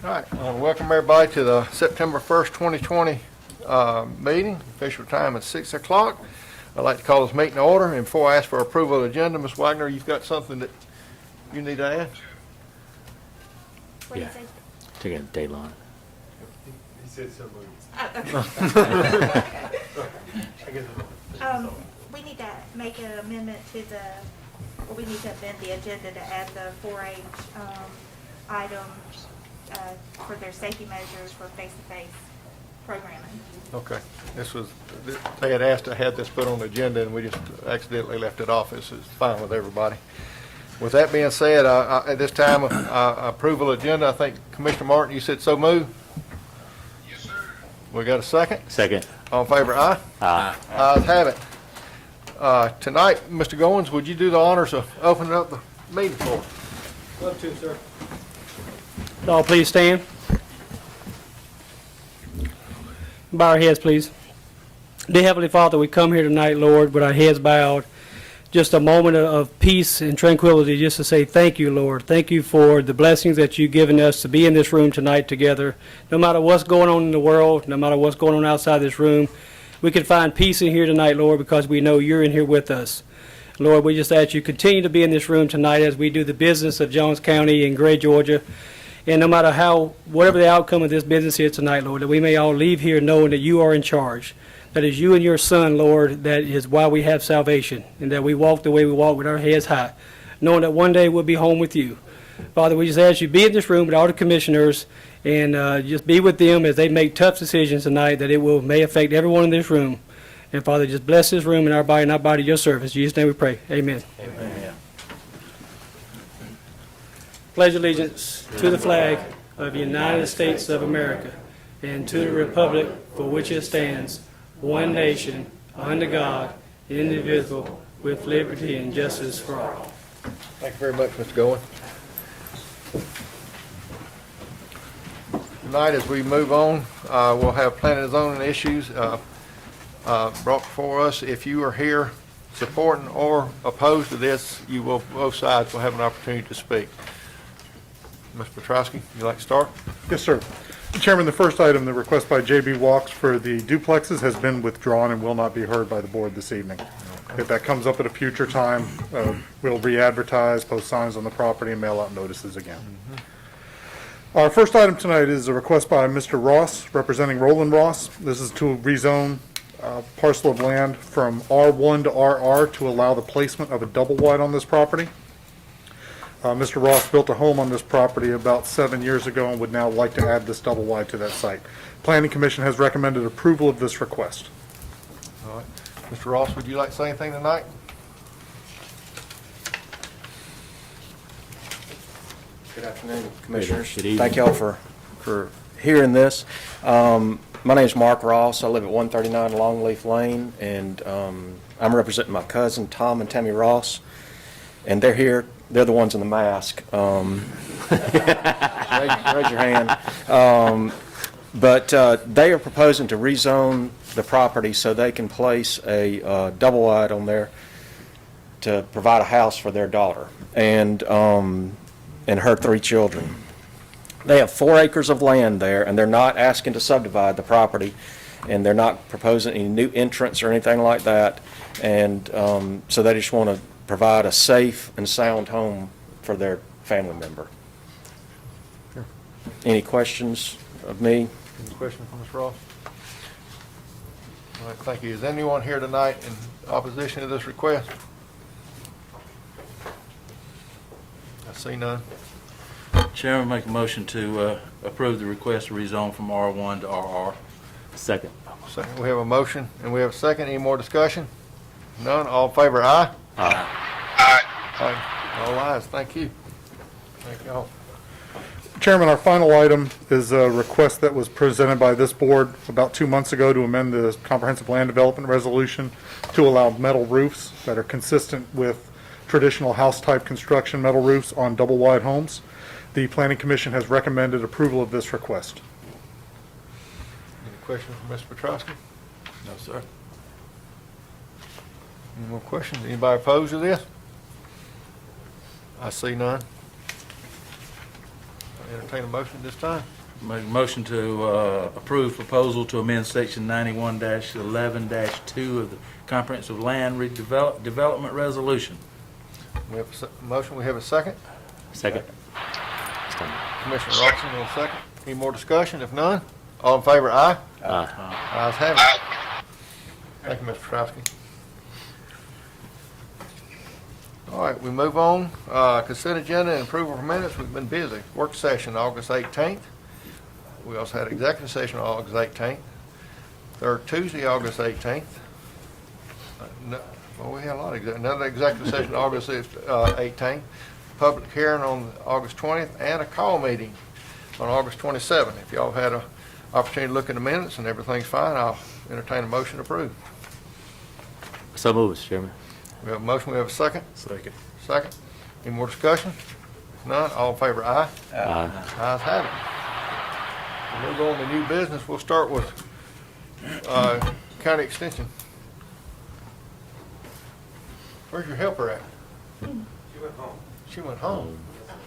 All right, I want to welcome everybody to the September 1st, 2020 meeting. Official time is 6 o'clock. I'd like to call this meeting to order. And before I ask for approval of the agenda, Ms. Wagner, you've got something that you need to add? Yeah, take a dayline. He said so moved. We need to make an amendment to we need to amend the agenda to add the 4-H items for their safety measures for face-to-face programming. Okay. They had asked to have this put on the agenda, and we just accidentally left it off. This is fine with everybody. With that being said, at this time, approval agenda, I think Commissioner Martin, you said so moved? Yes, sir. We got a second? Second. All in favor, aye? Aye. Ayes have it. Tonight, Mr. Goins, would you do the honors of opening up the meeting for us? Love to, sir. All please stand. Bow our heads, please. Dear Heavenly Father, we come here tonight, Lord, with our heads bowed. Just a moment of peace and tranquility just to say thank you, Lord. Thank you for the blessings that you've given us to be in this room tonight together. No matter what's going on in the world, no matter what's going on outside this room, we can find peace in here tonight, Lord, because we know you're in here with us. Lord, we just ask you continue to be in this room tonight as we do the business of Jones County and Gray, Georgia. And no matter whatever the outcome of this business is tonight, Lord, that we may all leave here knowing that you are in charge. That is you and your Son, Lord, that is why we have salvation, and that we walk the way we walk with our heads high, knowing that one day we'll be home with you. Father, we just ask you to be in this room with all the commissioners and just be with them as they make tough decisions tonight, that it may affect everyone in this room. And Father, just bless this room and our body your service. In Jesus' name we pray. Amen. Amen. Pledge allegiance to the flag of the United States of America and to the republic for which it stands, one nation, under God, indivisible, with liberty and justice for all. Thank you very much, Mr. Goins. Tonight, as we move on, we'll have planning and zoning issues brought before us. If you are here supporting or opposed to this, both sides will have an opportunity to speak. Mr. Petrowski, would you like to start? Yes, sir. Chairman, the first item, the request by J.B. Walks for the duplexes has been withdrawn and will not be heard by the board this evening. If that comes up at a future time, we'll re-advertise, post signs on the property, and mail out notices again. Our first item tonight is a request by Mr. Ross, representing Roland Ross. This is to rezone a parcel of land from R1 to RR to allow the placement of a double wide on this property. Mr. Ross built a home on this property about 7 years ago and would now like to add this double wide to that site. Planning Commission has recommended approval of this request. All right. Mr. Ross, would you like to say anything tonight? Good afternoon, Commissioners. Good evening. Thank y'all for hearing this. My name is Mark Ross. I live at 139 Longleaf Lane, and I'm representing my cousin, Tom and Tammy Ross, and they're here. They're the ones in the mask. Raise your hand. But they are proposing to rezone the property so they can place a double wide on there to provide a house for their daughter and her 3 children. They have 4 acres of land there, and they're not asking to subdivide the property, and they're not proposing any new entrance or anything like that. And so they just want to provide a safe and sound home for their family member. Sure. Any questions of me? Any questions from Ms. Ross? All right, thank you. Is anyone here tonight in opposition to this request? I see none. Chairman, make a motion to approve the request to rezone from R1 to RR. Second. Second, we have a motion and we have a second. Any more discussion? None. All in favor, aye? Aye. Aye. All ayes. Thank you. Thank y'all. Chairman, our final item is a request that was presented by this board about 2 months ago to amend the comprehensive land development resolution to allow metal roofs that are consistent with traditional house-type construction metal roofs on double-wide homes. The Planning Commission has recommended approval of this request. Any questions from Mr. Petrowski? No, sir. Any more questions? Anybody opposed to this? I see none. Entertain a motion at this time. Make a motion to approve proposal to amend section 91-11-2 of the Comprehensive Land Development Resolution. We have a motion, we have a second. Second. Commissioner Robinson on second. Any more discussion? If none, all in favor, aye? Aye. Ayes have it. Thank you, Mr. Petrowski. All right, we move on. Consent agenda and approval of minutes. We've been busy. Work session, August 18th. We also had executive session on August 18th. Third Tuesday, August 18th. Well, we had a lot of, another executive session August 18th. Public hearing on August 20th, and a call meeting on August 27th. If y'all had an opportunity to look in the minutes and everything's fine, I'll entertain a motion to approve. So moved, Mr. Chairman. We have a motion, we have a second. Second. Second. Any more discussion? If none, all in favor, aye? Aye. Ayes have it. We'll move on to new business. We'll start with county extension. Where's your helper at? She went home. She went home.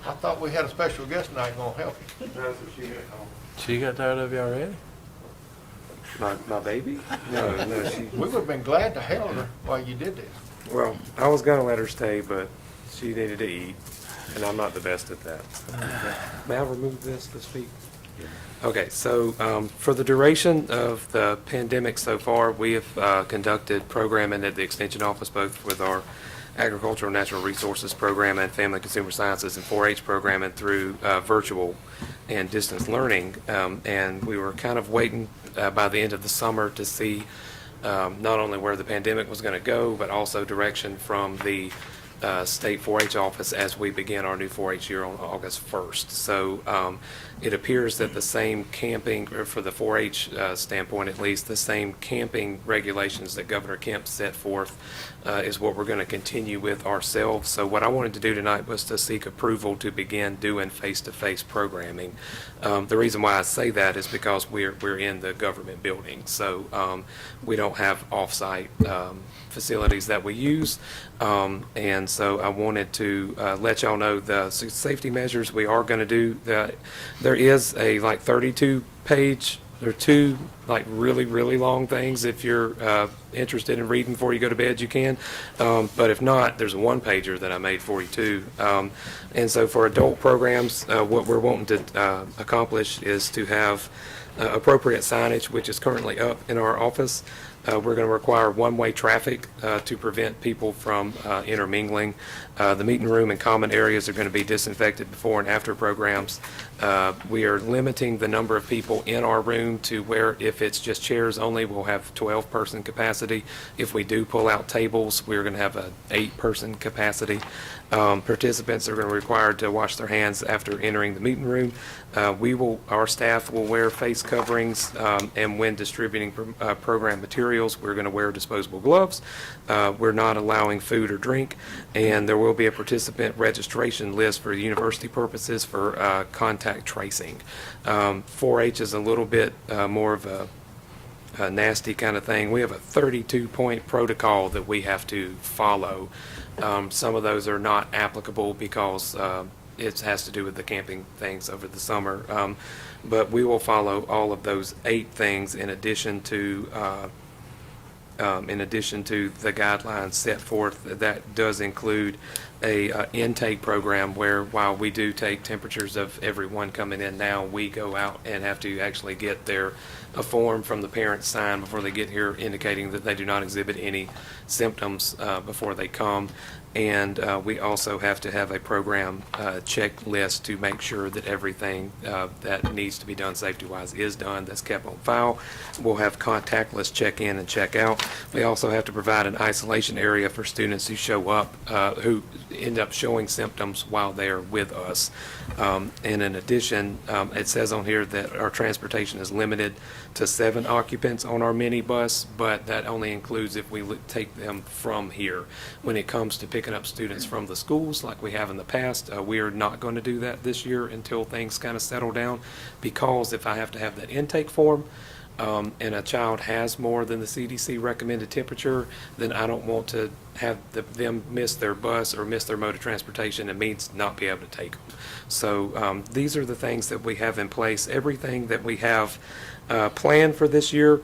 I thought we had a special guest tonight gonna help you. No, so she went home. She got tired of you already? My baby? No, she. We would've been glad to help her while you did this. Well, I was gonna let her stay, but she needed to eat, and I'm not the best at that. May I remove this to speak? Okay, so for the duration of the pandemic so far, we have conducted programming at the Extension Office, both with our Agricultural and Natural Resources program and Family and Consumer Sciences and 4-H programming through virtual and distance learning. And we were kind of waiting by the end of the summer to see not only where the pandemic was going to go, but also direction from the state 4-H office as we begin our new 4-H year on August 1st. So it appears that the same camping, or for the 4-H standpoint at least, the same camping regulations that Governor Kemp set forth is what we're going to continue with ourselves. So what I wanted to do tonight was to seek approval to begin doing face-to-face programming. The reason why I say that is because we're in the government building, so we don't have off-site facilities that we use, and so I wanted to let y'all know the safety measures we are going to do. There is a 32-page, there are two really long things. If you're interested in reading before you go to bed, you can, but if not, there's a one-pager that I made for you too. And so for adult programs, what we're wanting to accomplish is to have appropriate signage, which is currently up in our office. We're going to require one-way traffic to prevent people from intermingling. The meeting room and common areas are going to be disinfected before and after programs. We are limiting the number of people in our room to where, if it's just chairs only, we'll have 12-person capacity. If we do pull out tables, we're going to have a 8-person capacity. Participants are going to be required to wash their hands after entering the meeting room. Our staff will wear face coverings, and when distributing program materials, we're going to wear disposable gloves. We're not allowing food or drink, and there will be a participant registration list for university purposes for contact tracing. 4-H is a little bit more of a nasty kind of thing. We have a 32-point protocol that we have to follow. Some of those are not applicable because it has to do with the camping things over the summer. But we will follow all of those 8 things in addition to the guidelines set forth. That does include a intake program where, while we do take temperatures of everyone coming in now, we go out and have to actually get a form from the parents signed before they get here indicating that they do not exhibit any symptoms before they come. And we also have to have a program checklist to make sure that everything that needs to be done safety-wise is done, that's kept on file. We'll have contactless check-in and check-out. We also have to provide an isolation area for students who show up, who end up showing symptoms while they are with us. And in addition, it says on here that our transportation is limited to 7 occupants on our minibus, but that only includes if we take them from here. When it comes to picking up students from the schools like we have in the past, we are not going to do that this year until things kind of settle down, because if I have to have that intake form, and a child has more than the CDC recommended temperature, then I don't want to have them miss their bus or miss their mode of transportation and means not be able to take them. So these are the things that we have in place. Everything that we have planned for this year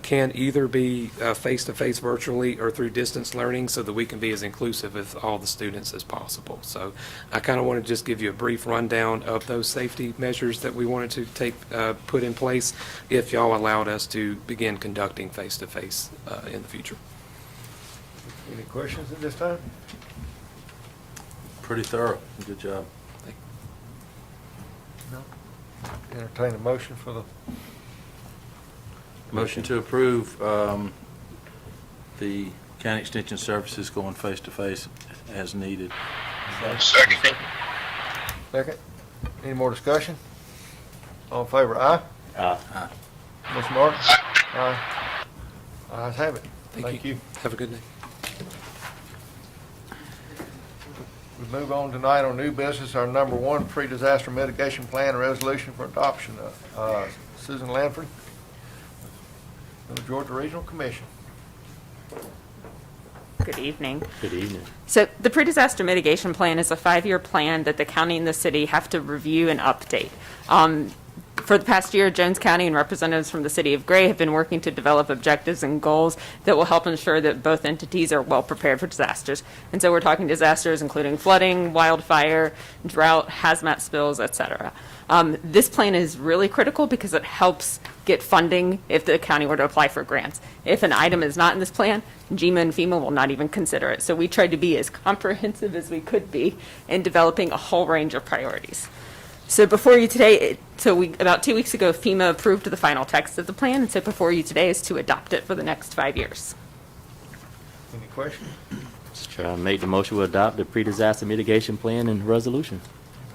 can either be face-to-face virtually or through distance learning so that we can be as inclusive with all the students as possible. So I kind of want to just give you a brief rundown of those safety measures that we wanted to put in place if y'all allowed us to begin conducting face-to-face in the future. Any questions at this time? Pretty thorough. Good job. Entertain a motion for the, Motion to approve the county extension services going face-to-face as needed. Second. second. Any more discussion? All in favor, aye? Aye. Ms. Martin? Aye. Ayes have it. Thank you. Have a good day. We move on tonight on new business, our number one pre-disaster mitigation plan and resolution for adoption. Susan Lanford, of the Georgia Regional Commission. Good evening. Good evening. So the pre-disaster mitigation plan is a 5-year plan that the county and the city have to review and update. For the past year, Jones County and representatives from the city of Gray have been working to develop objectives and goals that will help ensure that both entities are well prepared for disasters. And so we're talking disasters including flooding, wildfire, drought, hazmat spills, etc. This plan is really critical because it helps get funding if the county were to apply for grants. If an item is not in this plan, GMA and FEMA will not even consider it. So we tried to be as comprehensive as we could be in developing a whole range of priorities. So before you today, about 2 weeks ago, FEMA approved the final text of the plan, and so before you today is to adopt it for the next 5 years. Any questions? Let's try to make the motion to adopt the pre-disaster mitigation plan and resolution.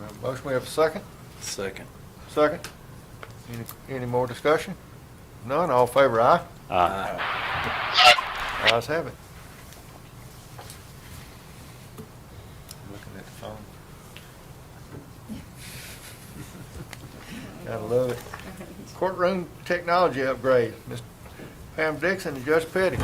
We have a motion, we have a second? Second. Second. Any more discussion? None, all in favor, aye? Aye. Ayes have it. Looking at the phone. Gotta love it. Courtroom technology upgrade, Ms. Pam Dixon and Judge Petty.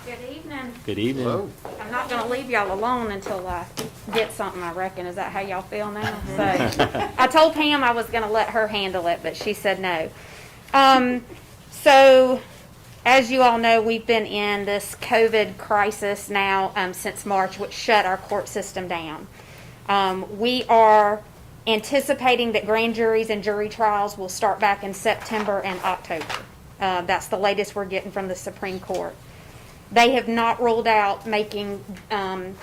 Good evening. Good evening. Hello. I'm not gonna leave y'all alone until I get something, I reckon. Is that how y'all feel now? So, I told Pam I was gonna let her handle it, but she said no. So, as you all know, we've been in this COVID crisis now since March, which shut our court system down. We are anticipating that grand juries and jury trials will start back in September and October. That's the latest we're getting from the Supreme Court. They have not ruled out making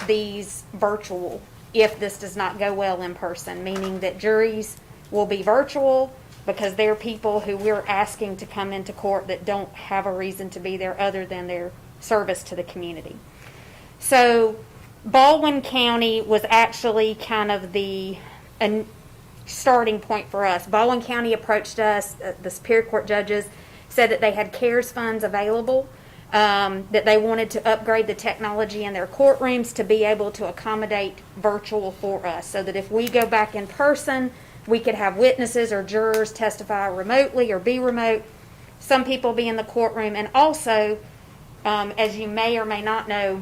these virtual if this does not go well in person, meaning that juries will be virtual because they're people who we're asking to come into court that don't have a reason to be there other than their service to the community. So Baldwin County was actually kind of the starting point for us. Baldwin County approached us, the Superior Court judges said that they had CARES funds available, that they wanted to upgrade the technology in their courtrooms to be able to accommodate virtual for us, so that if we go back in person, we could have witnesses or jurors testify remotely or be remote, some people be in the courtroom. And also, as you may or may not know,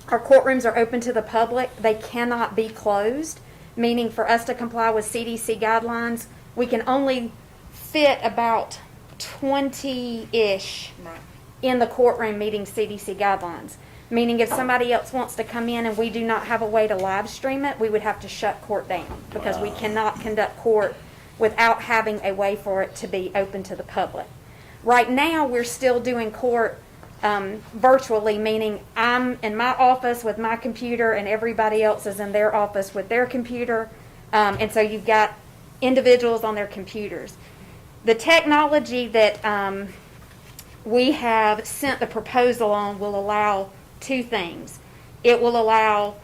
our courtrooms are open to the public. They cannot be closed, meaning for us to comply with CDC guidelines, we can only fit about 20-ish in the courtroom meeting CDC guidelines. Meaning if somebody else wants to come in and we do not have a way to live stream it, we would have to shut court down because we cannot conduct court without having a way for it to be open to the public. Right now, we're still doing court virtually, meaning I'm in my office with my computer and everybody else is in their office with their computer. And so you've got individuals on their computers. The technology that we have sent the proposal on will allow two things. It will allow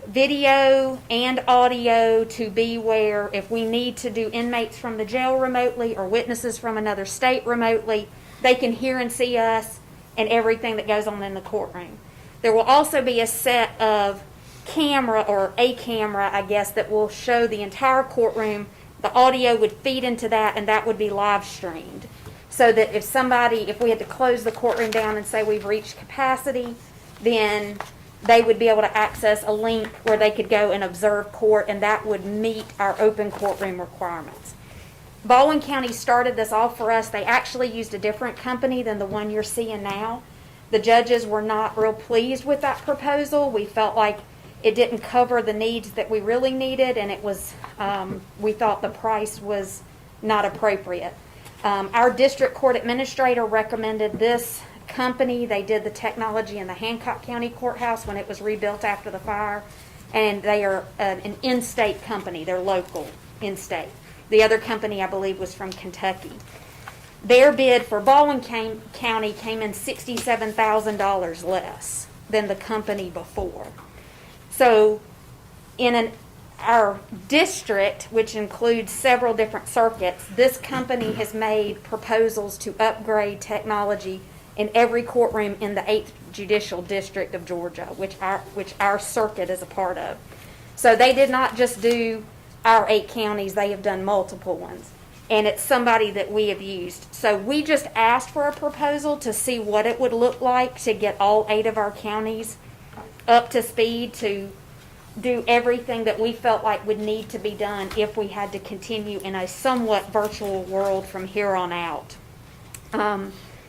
video and audio to be where if we need to do inmates from the jail remotely or witnesses from another state remotely, they can hear and see us and everything that goes on in the courtroom. There will also be a set of camera, or a camera, I guess, that will show the entire courtroom. The audio would feed into that, and that would be live streamed. So that if we had to close the courtroom down and say we've reached capacity, then they would be able to access a link where they could go and observe court, and that would meet our open courtroom requirements. Baldwin County started this all for us. They actually used a different company than the one you're seeing now. The judges were not real pleased with that proposal. We felt like it didn't cover the needs that we really needed, and it was, we thought the price was not appropriate. Our district court administrator recommended this company. They did the technology in the Hancock County Courthouse when it was rebuilt after the fire, and they are an in-state company. They're local, in-state. The other company, I believe, was from Kentucky. Their bid for Baldwin County came in $67,000 less than the company before. So in our district, which includes several different circuits, this company has made proposals to upgrade technology in every courtroom in the 8th Judicial District of Georgia, which our circuit is a part of. So they did not just do our 8 counties, they have done multiple ones. And it's somebody that we have used. So we just asked for a proposal to see what it would look like to get all 8 of our counties up to speed to do everything that we felt like would need to be done if we had to continue in a somewhat virtual world from here on out.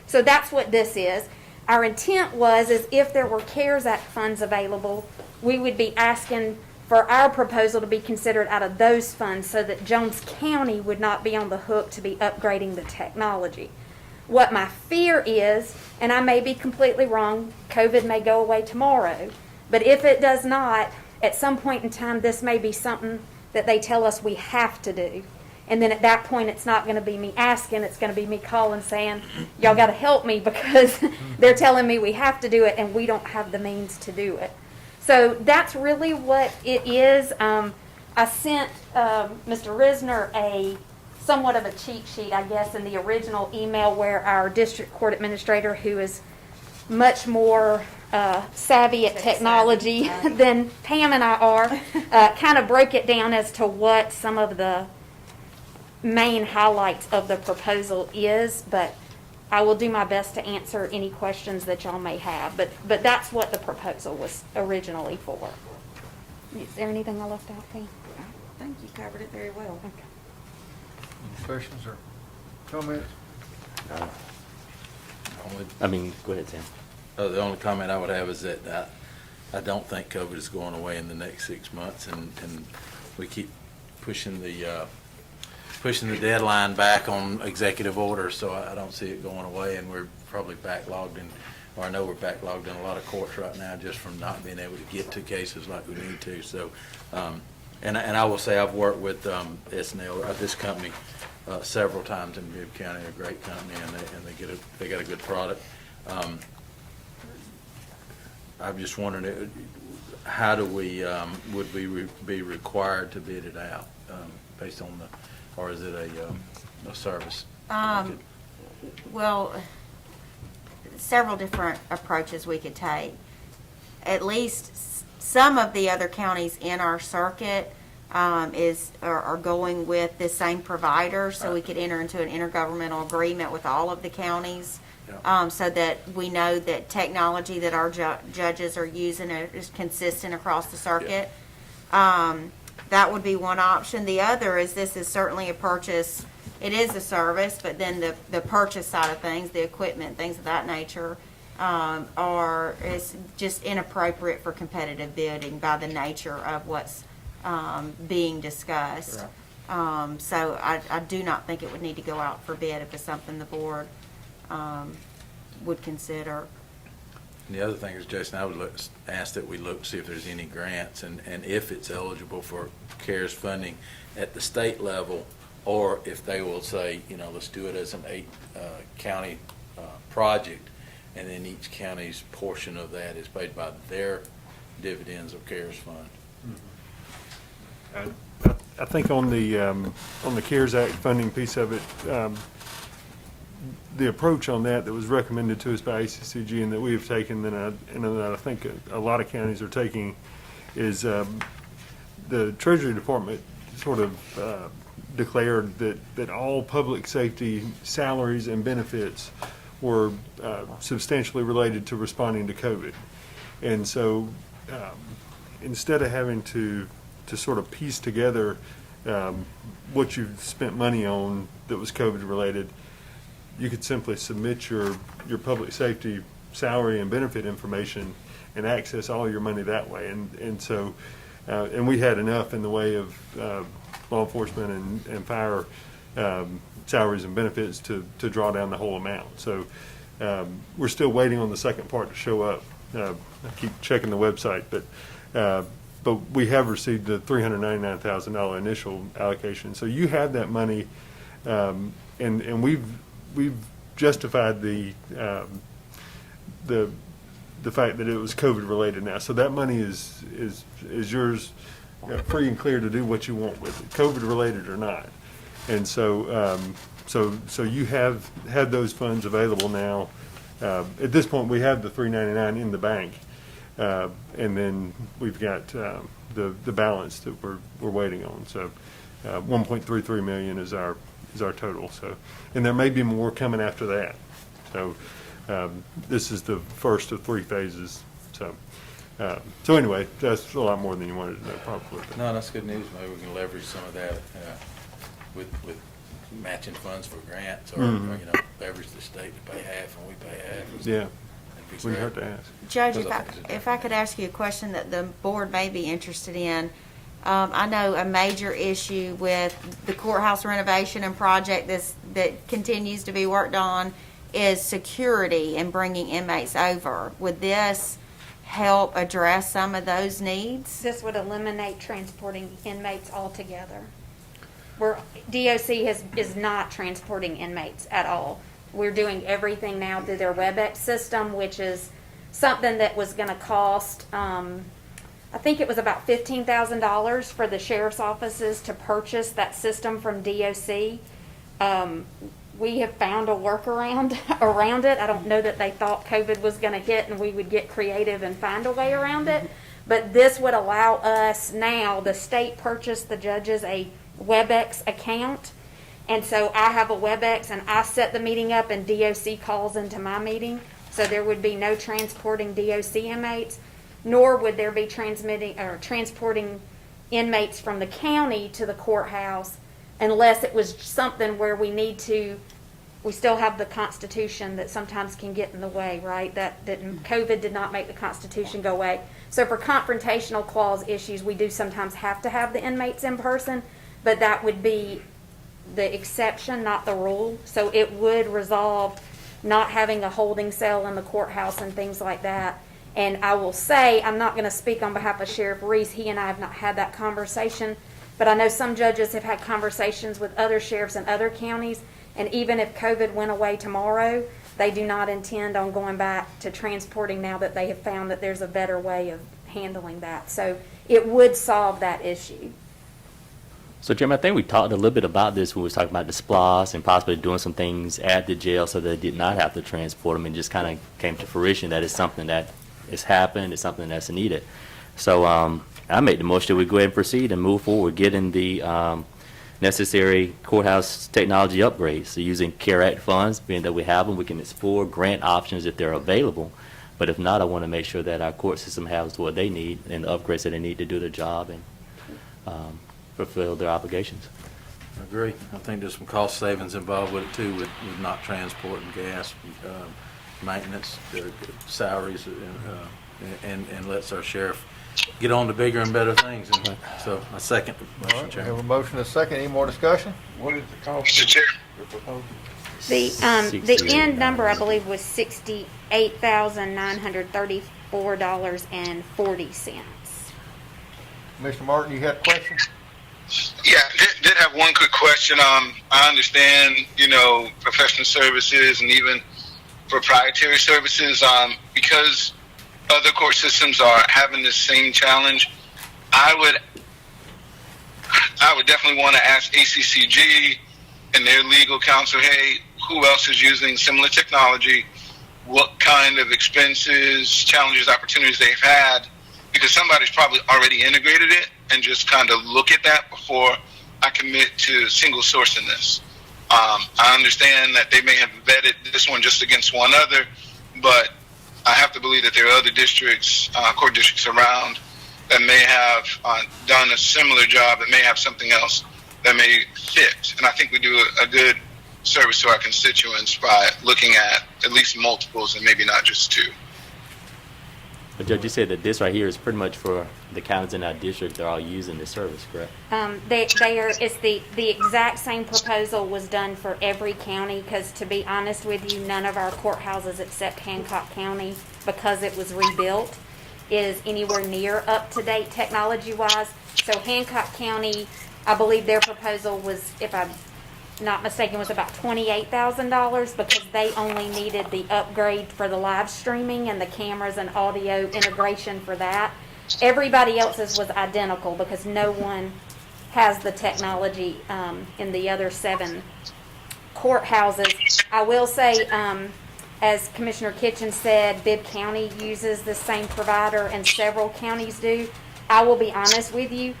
So that's what this is. Our intent is if there were CARES Act funds available, we would be asking for our proposal to be considered out of those funds so that Jones County would not be on the hook to be upgrading the technology. What my fear is, and I may be completely wrong, COVID may go away tomorrow, but if it does not, at some point in time, this may be something that they tell us we have to do. And then at that point, it's not going to be me asking, it's going to be me calling saying, y'all got to help me because they're telling me we have to do it and we don't have the means to do it. So that's really what it is. I sent Mr. Risner a somewhat of a cheat sheet, I guess, in the original email where our district court administrator, who is much more savvy at technology than Pam and I are, kind of broke it down as to what some of the main highlights of the proposal is, but I will do my best to answer any questions that y'all may have. But that's what the proposal was originally for. Is there anything I left out, Pam? I think you covered it very well. Okay. Any questions or comments? Go ahead, Sam. The only comment I would have is that I don't think COVID is going away in the next 6 months, and we keep pushing the deadline back on executive orders, so I don't see it going away, and we're probably backlogged I know we're backlogged in a lot of courts right now just from not being able to get to cases like we need to. So, and I will say I've worked with SNL, this company, several times in Bibb County. They're a great company, and they got a good product. I'm just wondering, how do we would we be required to bid it out based on or is it a service? Well, several different approaches we could take. At least some of the other counties in our circuit are going with the same provider, so we could enter into an intergovernmental agreement with all of the counties. Yeah. So that we know that technology that our judges are using is consistent across the circuit. That would be one option. The other is this is certainly a purchase. It is a service, but then the purchase side of things, the equipment, things of that nature, is just inappropriate for competitive bidding by the nature of what's being discussed. Right. So I do not think it would need to go out for bid if it's something the board would consider. And the other thing is, Jason, I would ask that we look, see if there's any grants and if it's eligible for CARES funding at the state level, or if they will say, let's do it as an 8-county project, and then each county's portion of that is paid by their dividends of CARES fund. I think on the CARES Act funding piece of it, the approach on that was recommended to us by ACCG and that we have taken, and that I think a lot of counties are taking, is the Treasury Department sort of declared that all public safety salaries and benefits were substantially related to responding to COVID. And so instead of having to sort of piece together what you've spent money on that was COVID related, you could simply submit your public safety salary and benefit information and access all your money that way. And so we had enough in the way of law enforcement and fire salaries and benefits to draw down the whole amount. So we're still waiting on the second part to show up. I keep checking the website, but we have received the $399,000 initial allocation. So you have that money, and we've justified the fact that it was COVID related now. So that money is yours, free and clear to do what you want with it, COVID related or not. And so so you have had those funds available now. At this point, we have the $399 in the bank, and then we've got the balance that we're waiting on. So 1.33 million is our total. So, and there may be more coming after that. So this is the first of 3 phases. So anyway, that's a lot more than you wanted to know, probably. No, that's good news. Maybe we can leverage some of that with matching funds for grants, or leverage the state to pay half and we pay half. Yeah, That'd be we great. have to ask. Judge, Because I think it's if I could ask you a question that the board may be interested in. I know a major issue with the courthouse renovation and project that continues to be worked on is security and bringing inmates over. Would this help address some of those needs? This would eliminate transporting inmates altogether. DOC is not transporting inmates at all. We're doing everything now through their WebEx system, which is something that was going to cost, I think it was about $15,000 for the sheriff's offices to purchase that system from DOC. We have found a workaround around it. I don't know that they thought COVID was going to hit and we would get creative and find a way around it. But this would allow us now, the state purchased the judges a WebEx account. And so I have a WebEx and I set the meeting up and DOC calls into my meeting. So there would be no transporting DOC inmates, nor would there be transporting inmates from the county to the courthouse unless it was something where we still have the Constitution that sometimes can get in the way, right? That COVID did not make the Constitution go away. So for confrontational clause issues, we do sometimes have to have the inmates in person, but that would be the exception, not the rule. So it would resolve not having a holding cell in the courthouse and things like that. And I will say, I'm not going to speak on behalf of Sheriff Reese. He and I have not had that conversation. But I know some judges have had conversations with other sheriffs in other counties. And even if COVID went away tomorrow, they do not intend on going back to transporting now that they have found that there's a better way of handling that. So it would solve that issue. So, Jim, I think we talked a little bit about this when we was talking about the SPLOS and possibly doing some things at the jail so they did not have to transport them, and just kind of came to fruition that it's something that has happened, it's something that's needed. So I make the motion that we go ahead and proceed and move forward, getting the necessary courthouse technology upgrades. So using CARE Act funds, being that we have them, we can explore grant options if they're available. But if not, I want to make sure that our court system has what they need and the upgrades that they need to do their job and fulfill their obligations. I agree. I think there's some cost savings involved with it too, with not transporting gas, maintenance, salaries, and lets our sheriff get on to bigger and better things. And so I second the All motion, right, we have Chairman. a motion and a second. Any more discussion? What is the cost? Mr. Chair. The end number, I believe, was $68,934.40. Mr. Martin, you had a question? Yeah, did have one quick question. I understand, professional services and even proprietary services, because other court systems are having this same challenge. I would definitely want to ask ACCG and their legal counsel, hey, who else is using similar technology? What kind of expenses, challenges, opportunities they've had, because somebody's probably already integrated it, and just kind of look at that before I commit to single sourcing this. I understand that they may have vetted this one just against one other, but I have to believe that there are other districts, court districts around that may have done a similar job, that may have something else that may fit. And I think we do a good service to our constituents by looking at least multiples and maybe not just two. But Judge, you said that this right here is pretty much for the counties in our district. They're all using this service, correct? They are, it's the exact same proposal was done for every county, because to be honest with you, none of our courthouses except Hancock County, because it was rebuilt, is anywhere near up-to-date technology-wise. So Hancock County, I believe their proposal was, if I'm not mistaken, was about $28,000, because they only needed the upgrade for the live streaming and the cameras and audio integration for that. Everybody else's was identical, because no one has the technology in the other 7 courthouses. I will say, as Commissioner Kitchen said, Bibb County uses the same provider, and several counties do. I will be honest with you,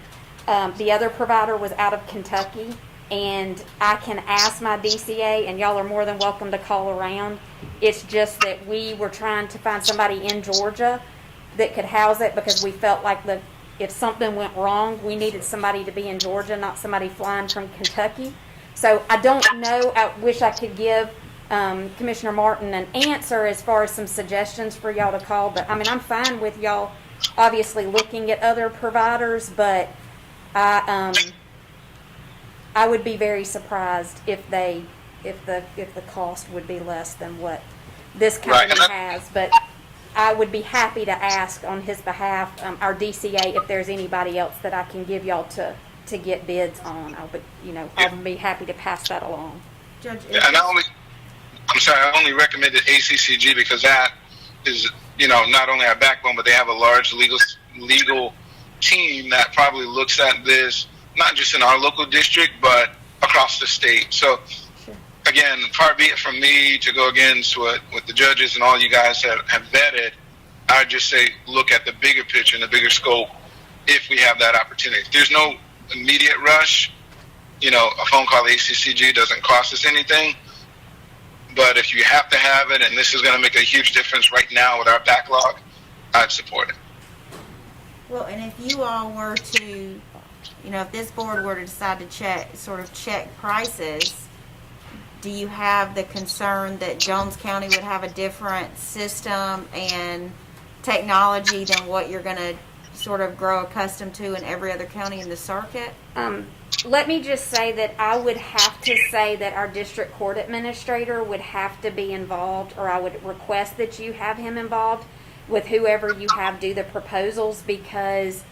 the other provider was out of Kentucky, and I can ask my DCA, and y'all are more than welcome to call around. It's just that we were trying to find somebody in Georgia that could house it, because we felt like if something went wrong, we needed somebody to be in Georgia, not somebody flying from Kentucky. So I don't know. I wish I could give Commissioner Martin an answer as far as some suggestions for y'all to call. But I mean, I'm fine with y'all obviously looking at other providers, but I would be very surprised if the cost would be less than what this company has. But I would be happy to ask on his behalf, our DCA, if there's anybody else that I can give y'all to get bids on. I'll be happy to pass that along. Judge, And I only recommended ACCG because that is, not only our backbone, but they have a large legal team that probably looks at this, not just in our local district, but across the state. So, again, far be it from me to go against what the judges and all you guys have vetted. I would just say look at the bigger picture and the bigger scope if we have that opportunity. If there's no immediate rush, a phone call to ACCG doesn't cost us anything. But if you have to have it, and this is going to make a huge difference right now with our backlog, I'd support it. well, and if you all were to, if this board were to decide to check prices, do you have the concern that Jones County would have a different system and technology than what you're going to sort of grow accustomed to in every other county in the circuit? Let me just say that I would have to say that our district court administrator would have to be involved, or I would request that you have him involved with whoever you have do the proposals, because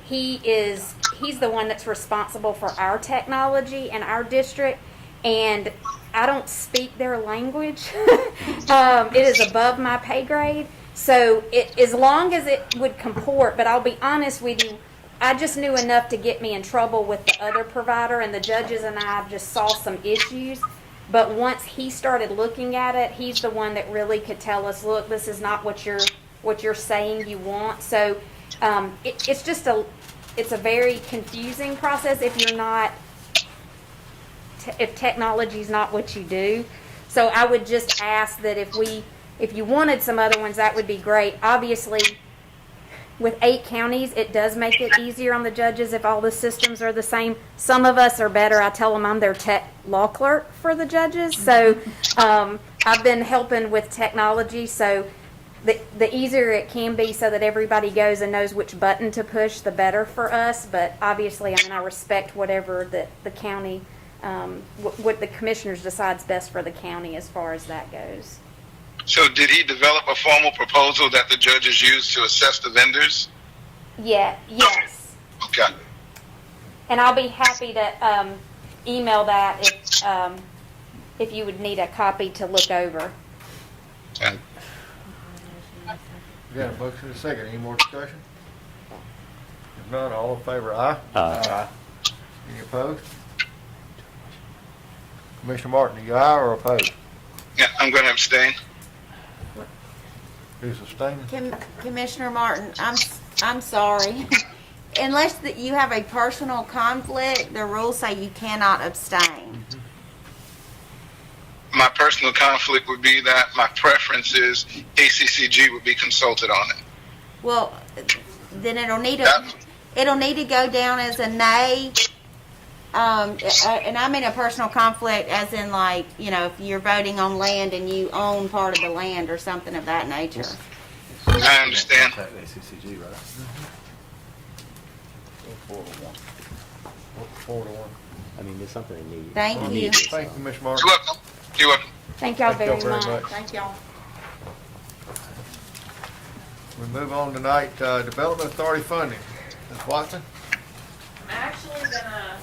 he's the one that's responsible for our technology in our district, and I don't speak their language. It is above my pay grade. So as long as it would comport, but I'll be honest with you, I just knew enough to get me in trouble with the other provider, and the judges and I just saw some issues. But once he started looking at it, he's the one that really could tell us, look, this is not what you're saying you want. So it's a very confusing process if if technology's not what you do. So I would just ask that if you wanted some other ones, that would be great. Obviously, with 8 counties, it does make it easier on the judges if all the systems are the same. Some of us are better. I tell them I'm their tech law clerk for the judges. So I've been helping with technology. So the easier it can be, so that everybody goes and knows which button to push, the better for us. But obviously, I respect whatever the county, what the commissioners decides best for the county as far as that goes. So did he develop a formal proposal that the judges use to assess the vendors? Yes. Okay. And I'll be happy to email that if you would need a copy to look over. Okay. We got a motion and a second. Any more discussion? If not, all in favor, aye? Aye. Any opposed? Commissioner Martin, are you aye or opposed? Yeah, I'm going to abstain. Who's abstaining? Commissioner Martin, I'm I'm sorry. Unless that you have a personal conflict, the rules say you cannot abstain. My personal conflict would be that my preference is ACCG would be consulted on it. Well, then it'll need That- to go down as a nay. And I mean a personal conflict as in like, you know, if you're voting on land and you own part of the land or something of that nature. I understand. ACCG, right? 4-1. I mean, it's something they need. Thank They you. need this, Thank so. you, Ms. Martin. You're welcome. You're welcome. Thank y'all Thank y'all very very much. much. Thank y'all. We move on tonight, Development Authority funding. Ms. Watson? I'm actually gonna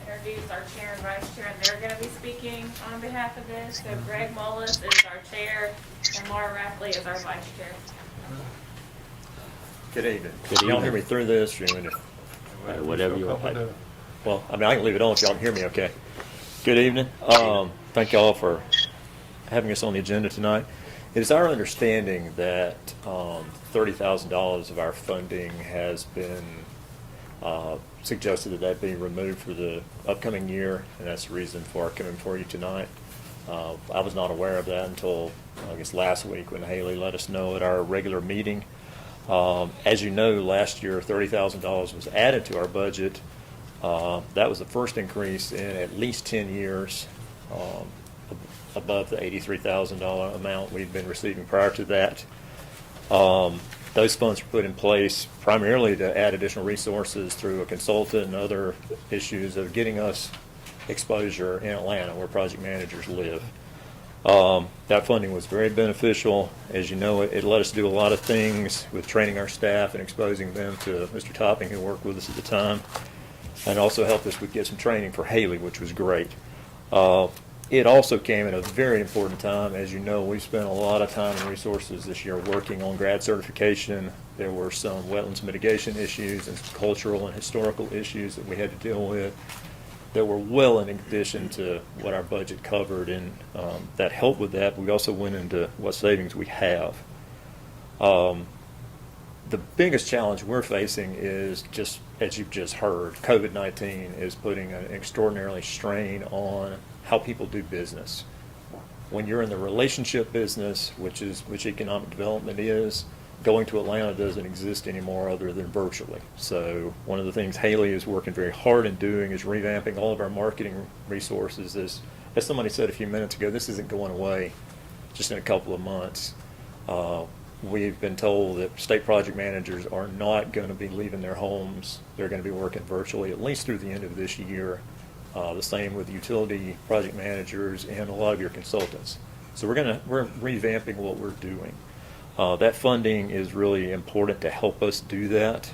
introduce our chair and vice chair, and they're gonna be speaking on behalf of this. So Greg Mullis is our chair, and Laura Rafley is our vice chair. Good evening. Good Y'all hear evening. me through this? Or you want me to- Whatever you want. Well, I mean, I can leave it on if y'all can hear me okay. Good evening. Thank y'all for having us on the agenda tonight. It is our understanding that $30,000 of our funding has been suggested that be removed for the upcoming year, and that's the reason for our coming for you tonight. I was not aware of that until, I guess, last week when Haley let us know at our regular meeting. As you know, last year, $30,000 was added to our budget. That was the first increase in at least 10 years, above the $83,000 amount we'd been receiving prior to that. Those funds were put in place primarily to add additional resources through a consultant and other issues of getting us exposure in Atlanta, where project managers live. That funding was very beneficial. As you know, it let us do a lot of things with training our staff and exposing them to Mr. Topping, who worked with us at the time, and also helped us with get some training for Haley, which was great. It also came at a very important time. As you know, we've spent a lot of time and resources this year working on grad certification. There were some wetlands mitigation issues and some cultural and historical issues that we had to deal with that were well in addition to what our budget covered, and that helped with that. We also went into what savings we have. The biggest challenge we're facing is, just as you've just heard, COVID-19 is putting an extraordinarily strain on how people do business. When you're in the relationship business, which economic development is, going to Atlanta doesn't exist anymore other than virtually. So one of the things Haley is working very hard in doing is revamping all of our marketing resources. As somebody said a few minutes ago, this isn't going away just in a couple of months. We've been told that state project managers are not going to be leaving their homes. They're going to be working virtually at least through the end of this year. The same with utility project managers and a lot of your consultants. So we're revamping what we're doing. That funding is really important to help us do that.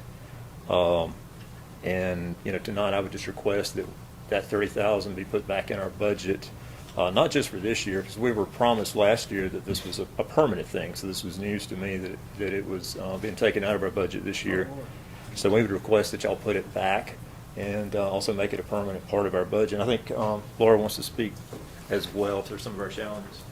And tonight I would just request that $30,000 be put back in our budget, not just for this year, because we were promised last year that this was a permanent thing. So this was news to me that it was being taken out of our budget this year. So we would request that y'all put it back and also make it a permanent part of our budget. I think Laura wants to speak as well to some of our challenges.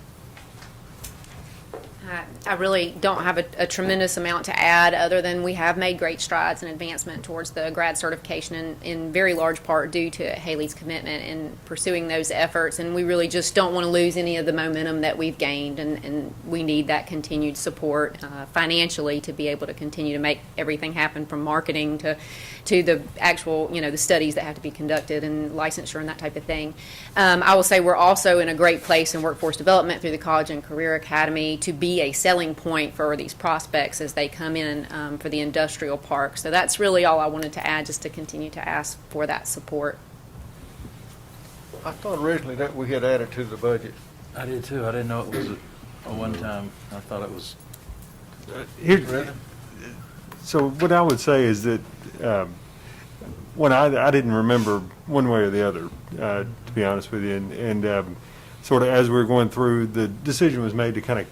I really don't have a tremendous amount to add, other than we have made great strides in advancement towards the grad certification, in very large part due to Haley's commitment in pursuing those efforts. And we really just don't want to lose any of the momentum that we've gained, and we need that continued support financially to be able to continue to make everything happen, from marketing to the actual, the studies that have to be conducted and licensure and that type of thing. I will say we're also in a great place in workforce development through the College and Career Academy to be a selling point for these prospects as they come in for the industrial park. So that's really all I wanted to add, just to continue to ask for that support. I thought originally that we had added to the budget. I did too. I didn't know it was a one-time. I thought it was. So what I would say is that when I didn't remember one way or the other, to be honest with you, and sort of as we were going through, the decision was made to kind of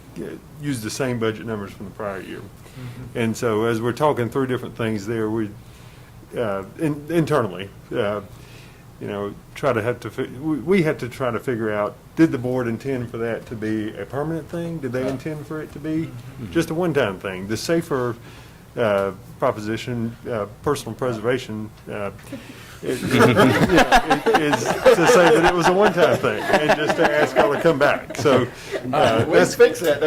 use the same budget numbers from the prior year. Mm-hmm. And so as we're talking through different things there, we internally, we had to try to figure out, did the board intend for that to be a permanent thing? Did they intend for it to be just a one-time thing? The safer proposition, personal preservation, is to say that it was a one-time thing and just to ask y'all to come back. So Let's fix that.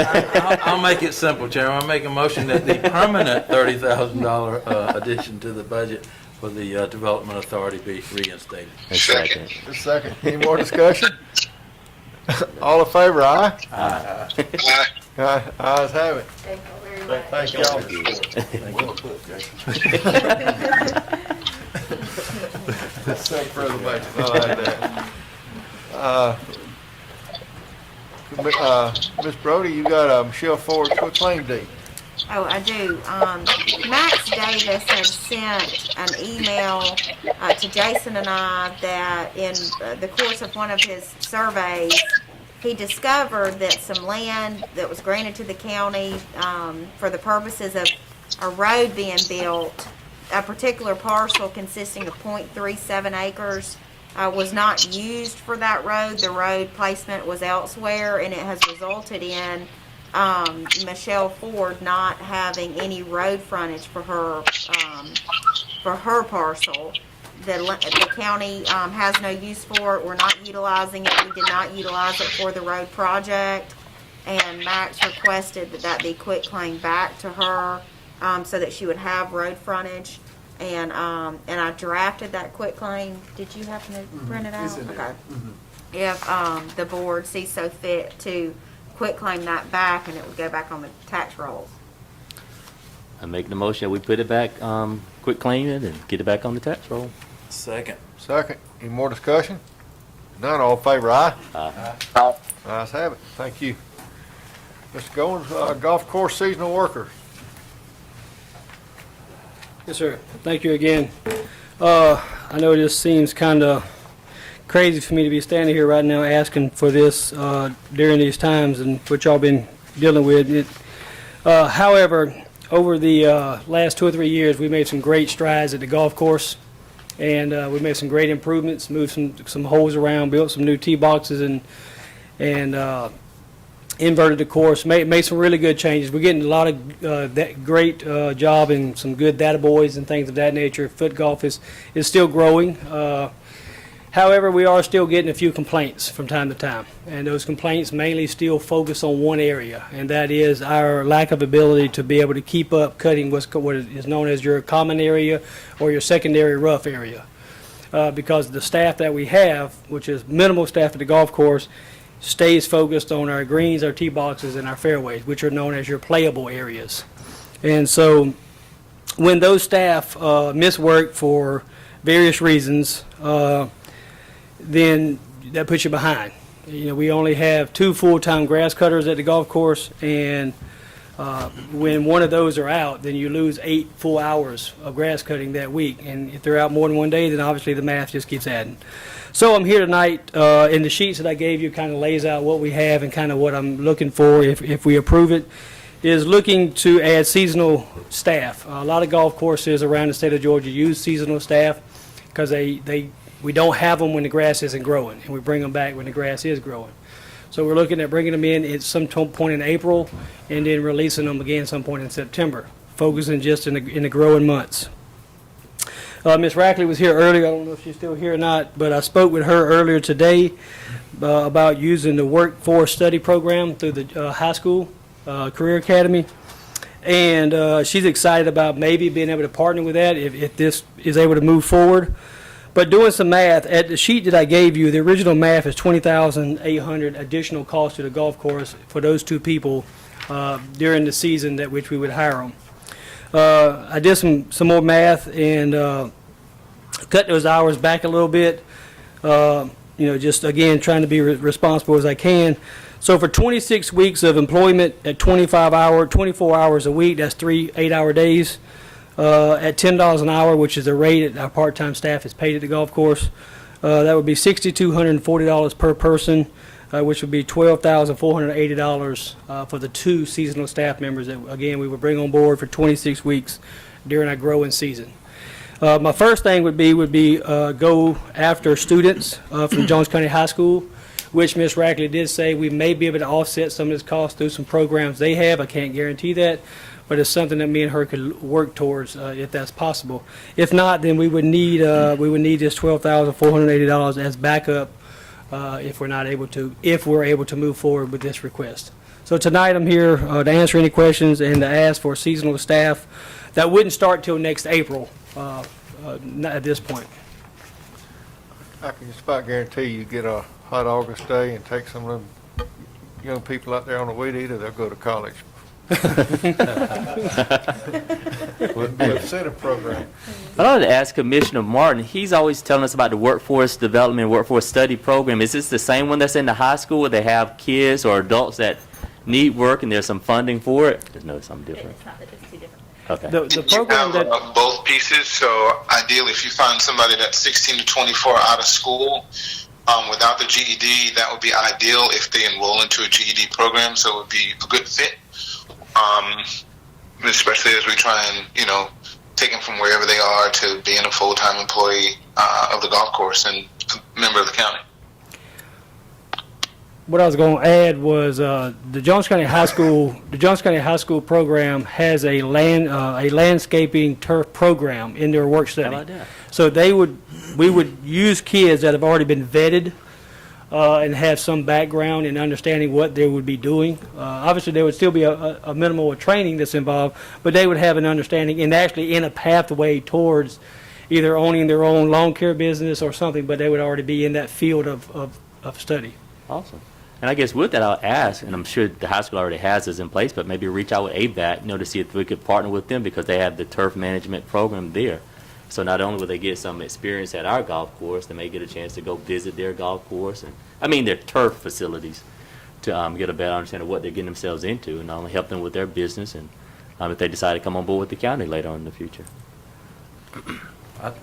I'll make it simple, Chairman. I'll make a motion that the permanent $30,000 addition to the budget for the Development Authority be reinstated. Second. Just a second. Any more discussion? All in favor, aye? Aye. Ayes have it. Thank you very much. Thank y'all. Second for the budget. I like that. Ms. Brody, you got Michelle Ford's quick claim deed. Oh, I do. Max Davis had sent an email to Jason and I that in the course of one of his surveys, he discovered that some land that was granted to the county for the purposes of a road being built, a particular parcel consisting of .37 acres, was not used for that road. The road placement was elsewhere, and it has resulted in Michelle Ford not having any road frontage for her parcel. The county has no use for it. We're not utilizing it. We did not utilize it for the road project, and Max requested that that be quitclaimed back to her so that she would have road frontage. And I drafted that quitclaim. Did you happen to print it out? Okay. If the board sees so fit to quitclaim that back, and it would go back on the tax rolls. I make the motion that we put it back, quit claiming it and get it back on the tax roll. Second. Second. Any more discussion? None. All in favor, aye? Aye. Ayes have it. Thank you. Mr. Goins, golf course seasonal workers. Yes, sir. Thank you again. I know this seems kind of crazy for me to be standing here right now asking for this during these times and what y'all been dealing with. However, over the last 2 or 3 years, we made some great strides at the golf course, and we made some great improvements, moved some holes around, built some new tee boxes, and inverted the course, made some really good changes. We're getting a lot of that great job and some good data boys and things of that nature. Foot golf is still growing. However, we are still getting a few complaints from time to time, and those complaints mainly still focus on one area, and that is our lack of ability to be able to keep up cutting what is known as your common area or your secondary rough area. Because the staff that we have, which is minimal staff at the golf course, stays focused on our greens, our tee boxes, and our fairways, which are known as your playable areas. And so when those staff miss work for various reasons, then that puts you behind. You know, we only have 2 full-time grass cutters at the golf course, and when one of those are out, then you lose 8 full hours of grass cutting that week. And if they're out more than one day, then obviously the math just keeps adding. So I'm here tonight, in the sheets that I gave you kind of lays out what we have and kind of what I'm looking for if we approve it, is looking to add seasonal staff. A lot of golf courses around the state of Georgia use seasonal staff because we don't have them when the grass isn't growing, and we bring them back when the grass is growing. So we're looking at bringing them in at some point in April and then releasing them again some point in September, focusing just in the growing months. Ms. Rackley was here earlier. I don't know if she's still here or not, but I spoke with her earlier today about using the workforce study program through the high school career academy. And she's excited about maybe being able to partner with that if this is able to move forward. But doing some math, at the sheet that I gave you, the original math is $20,800 additional cost to the golf course for those 2 people during the season that which we would hire them. I did some more math and cut those hours back a little bit. Just again trying to be responsible as I can. So for 26 weeks of employment at 24 hours a week, that's 3 8-hour days. At $10 an hour, which is the rate that our part-time staff is paid at the golf course. That would be $6,240 per person, which would be $12,480 for the 2 seasonal staff members that, again, we would bring on board for 26 weeks during our growing season. My first thing would be go after students from Jones County High School, which Ms. Rackley did say we may be able to offset some of this cost through some programs they have. I can't guarantee that. but it's something that me and her could work towards, if that's possible. If not, then we would need this $12,480 as backup, if we're able to move forward with this request. So tonight, I'm here to answer any questions and to ask for seasonal staff. That wouldn't start till next April, not at this point. I can just about guarantee you get a hot August day and take some of them young people out there on the weed eater, they'll go to college. With the incentive program. I wanted to ask Commissioner Martin, he's always telling us about the workforce development, workforce study program. Is this the same one that's in the high school where they have kids or adults that need work and there's some funding for it? There's no something different. It's not that it's two different. Okay. The program You have, that, both pieces. So ideally, if you find somebody that's 16 to 24 out of school without the GED, that would be ideal if they enroll into a GED program. So it would be a good fit, especially as we try and take them from wherever they are to being a full-time employee of the golf course and a member of the county. what I was going to add was the Jones County High School program has a landscaping turf program in their work study. How about that? So we would use kids that have already been vetted and have some background in understanding what they would be doing. Obviously, there would still be a minimal of training that's involved, but they would have an understanding and actually in a pathway towards either owning their own lawn care business or something, but they would already be in that field of study. Awesome. And I guess with that, I'll ask, and I'm sure the high school already has this in place, but maybe reach out with AVAC, to see if we could partner with them because they have the turf management program there. So not only will they get some experience at our golf course, they may get a chance to go visit their golf course and, their turf facilities to get a better understanding of what they're getting themselves into and not only help them with their business and if they decide to come on board with the county later on in the future.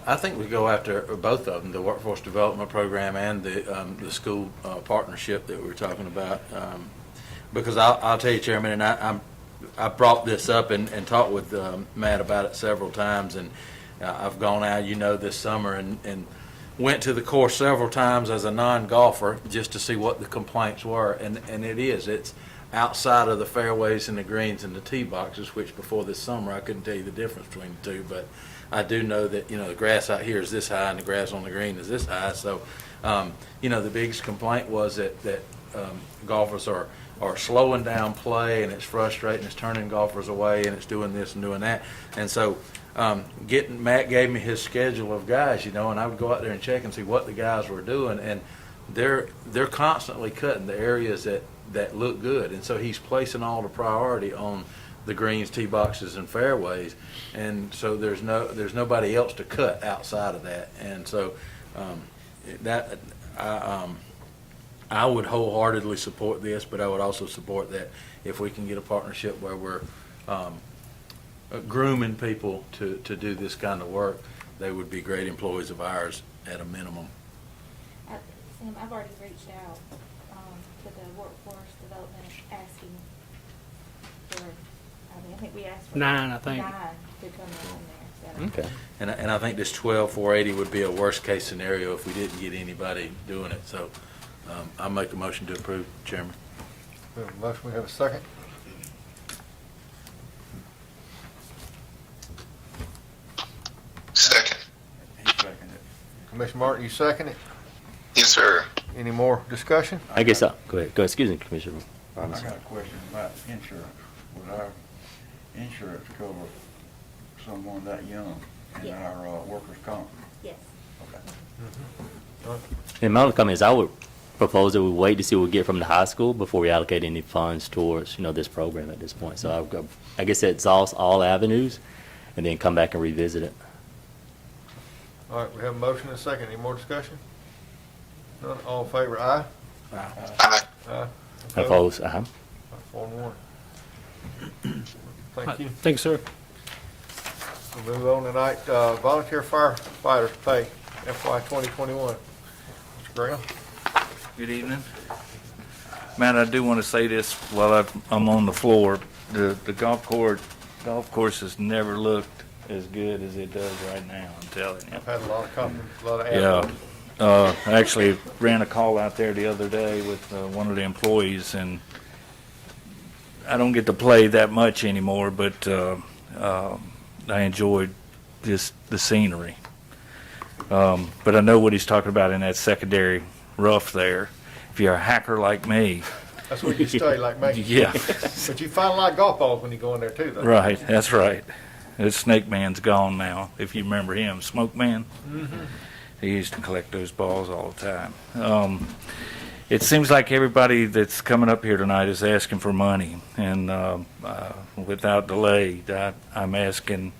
I think we go after both of them, the workforce development program and the school partnership that we were talking about. Because I'll tell you, Chairman, and I brought this up and talked with Matt about it several times, and I've gone out, this summer and went to the course several times as a non-golfer just to see what the complaints were, and it's outside of the fairways and the greens and the tee boxes, which before this summer I couldn't tell you the difference between the two, but I do know that, the grass out here is this high and the grass on the green is this high. So, the biggest complaint was that golfers are slowing down play and it's frustrating, it's turning golfers away and it's doing this and doing that. And so, Matt gave me his schedule of guys, and I would go out there and check and see what the guys were doing. And they're constantly cutting the areas that look good. And so he's placing all the priority on the greens, tee boxes, and fairways, and so there's nobody else to cut outside of that, and so I would wholeheartedly support this, but I would also support that if we can get a partnership where we're grooming people to do this kind of work, they would be great employees of ours at a minimum. Sam, I've already reached out to the workforce development asking for. I think we asked for 9, I think. 9 to come in there. So. Okay. And I think this 12,480 would be a worst case scenario if we didn't get anybody doing it. So I'll make a motion to approve, Chairman. We have a motion, we have a second. Second. Commissioner Martin, you second it? Yes, sir. Any more discussion? I guess go ahead. Excuse me, Commissioner. I got a question about insurance. Would our insurance cover someone that young in Yes. our workers' comp? Yes. Okay. And my only comment is I would propose that we wait to see what we get from the high school before we allocate any funds towards, this program at this point. So I guess that exhausts all avenues and then come back and revisit it. All right, we have a motion and a second. Any more discussion? None, all in favor, aye? Aye. Aye. Opposed? 4-1. Thank you. Thanks, sir. We'll move on tonight. Volunteer firefighters pay FY 2021. Mr. Graham? Good evening. Matt, I do want to say this while I'm on the floor. The golf course has never looked as good as it does right now, I'm telling you. I've had a lot of compliments, a lot of Yeah. advice. I actually ran a call out there the other day with one of the employees, and I don't get to play that much anymore, but I enjoyed just the scenery. But I know what he's talking about in that secondary rough there. If you're a hacker like me, That's where you stay, like me. yeah, But you find a lot of golf balls when you go in there too, though. right, that's right. The Snake Man's gone now, if you remember him, Smoke Man. He used to collect those balls all the time. It seems like everybody that's coming up here tonight is asking for money, and without delay, I'm asking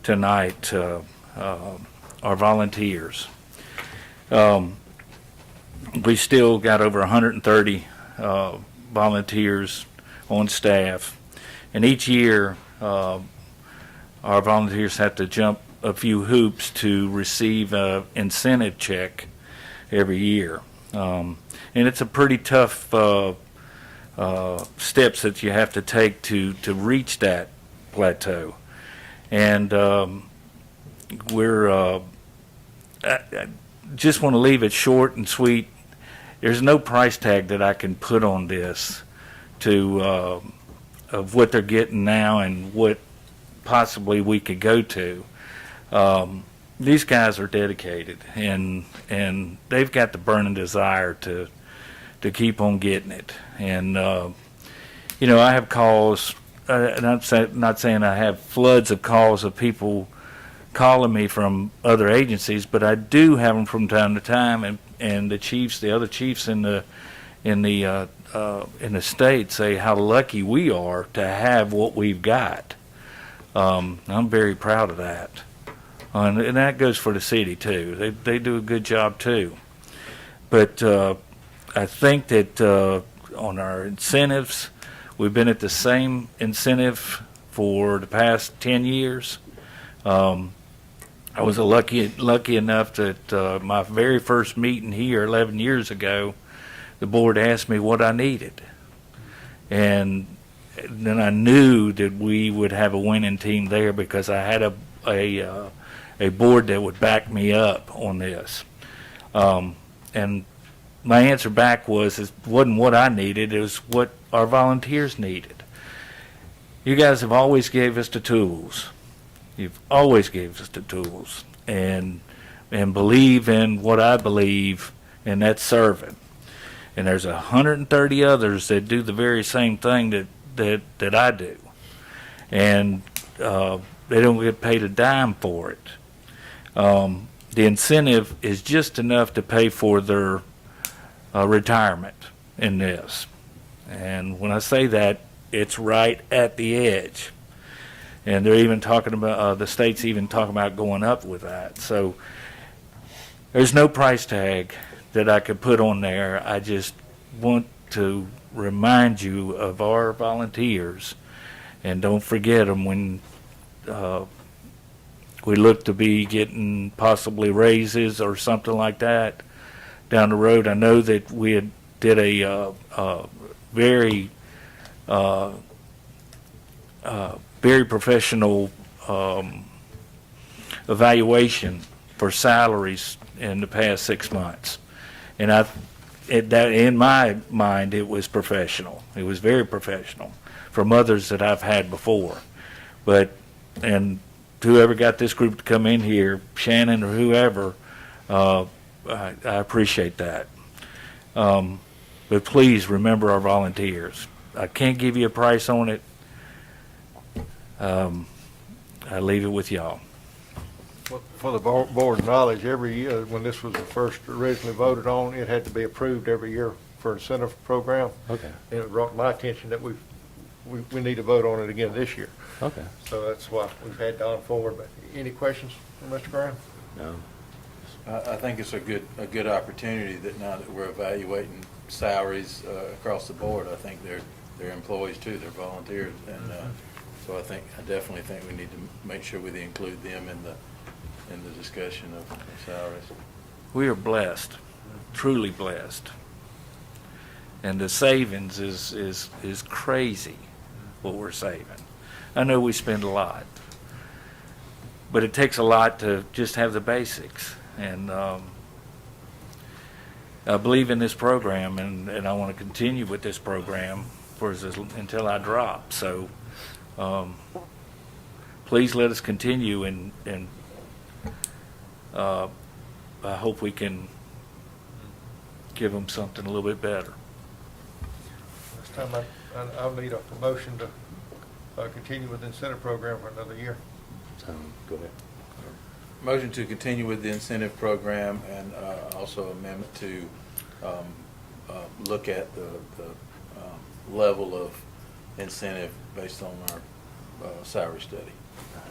tonight our volunteers. We still got over 130 volunteers on staff, and each year our volunteers have to jump a few hoops to receive an incentive check every year. And it's a pretty tough steps that you have to take to reach that plateau. And I just want to leave it short and sweet. There's no price tag that I can put on this of what they're getting now and what possibly we could go to. These guys are dedicated, and they've got the burning desire to keep on getting it. And I have calls. Not saying I have floods of calls of people calling me from other agencies, but I do have them from time to time, and the other chiefs in the state say how lucky we are to have what we've got. I'm very proud of that, and that goes for the city too. They do a good job too. But I think that on our incentives, we've been at the same incentive for the past 10 years. I was lucky enough that my very first meeting here 11 years ago, the board asked me what I needed. And then I knew that we would have a winning team there because I had a board that would back me up on this. And my answer back was, it wasn't what I needed, it was what our volunteers needed. You guys have always gave us the tools. You've always gave us the tools, and believe in what I believe, and that's serving. And there's 130 others that do the very same thing that I do, and they don't get paid a dime for it. The incentive is just enough to pay for their retirement in this. And when I say that, it's right at the edge. And they're even talking about, the state's even talking about going up with that. So there's no price tag that I could put on there. I just want to remind you of our volunteers, and don't forget them when we look to be getting possibly raises or something like that down the road. I know that we did a very very professional evaluation for salaries in the past 6 months, and that in my mind it was professional. It was very professional from others that I've had before. And whoever got this group to come in here, Shannon or whoever, I appreciate that. But please remember our volunteers. I can't give you a price on it. I leave it with y'all. For the board's knowledge, every year, when this was first originally voted on, it had to be approved every year for incentive program. Okay. And it brought my attention that we need to vote on it again this year. Okay. So that's why we've had Don forward. But any questions for Mr. Graham? No. I think it's a good opportunity that now that we're evaluating salaries across the board, I think they're employees too, they're volunteers, and so I definitely think we need to make sure we include them in the discussion of salaries. We are blessed, truly blessed, and the savings is crazy what we're saving. I know we spend a lot, but it takes a lot to just have the basics. And I believe in this program, and I want to continue with this program. until I drop. So, please let us continue, and I hope we can give them something a little bit better. This time I'll need a motion to continue with the incentive program for another year. So, go ahead. Motion to continue with the incentive program, and also amendment to look at the level of incentive based on our salary study.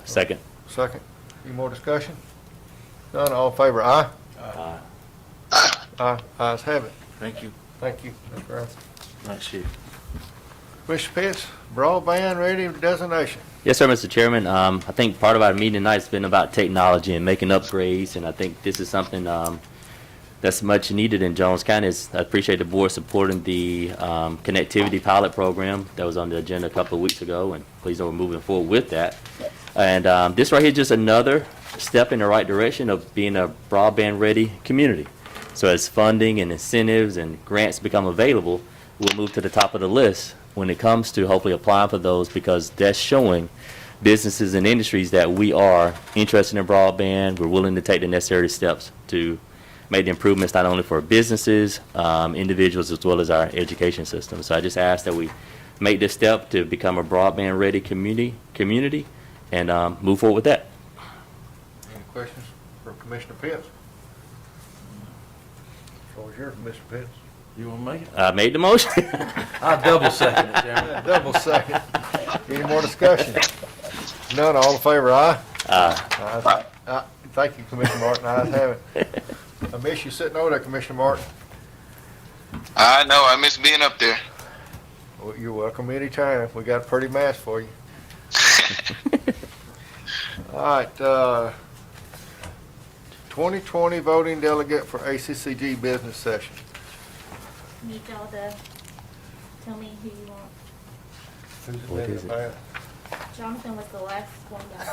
Second. Second. Any more discussion? None, all in favor, aye? Aye. Aye. Ayes have it. Thank you. Thank you, Mr. Brown. Thanks, Chief. Commissioner Pitts, broadband ready designation. Yes, sir, Mr. Chairman. I think part of our meeting tonight has been about technology and making upgrades, and I think this is something that's much needed in Jones County. I appreciate the board supporting the connectivity pilot program that was on the agenda a couple of weeks ago, and please know we're moving forward with that. And this right here is just another step in the right direction of being a broadband-ready community. So as funding and incentives and grants become available, we'll move to the top of the list when it comes to hopefully applying for those, because that's showing businesses and industries that we are interested in broadband. We're willing to take the necessary steps to make the improvements not only for businesses, individuals, as well as our education system. So I just ask that we make this step to become a broadband-ready community and move forward with that. Any questions for Commissioner Pitts? Floor is yours, Commissioner Pitts. You want to make it? I made the motion. I'll double second it, Chairman. Double second. Any more discussion? None, all in favor, aye? Aye. Aye. Thank you, Commissioner Martin, ayes have it. I miss you sitting over there, Commissioner Martin. I know, I miss being up there. Well, you're welcome anytime. We got a pretty mass for you. All right, 2020 voting delegate for ACCG business session. Need y'all to tell me who you want. Who's What been is it? about? Jonathan was the last one y'all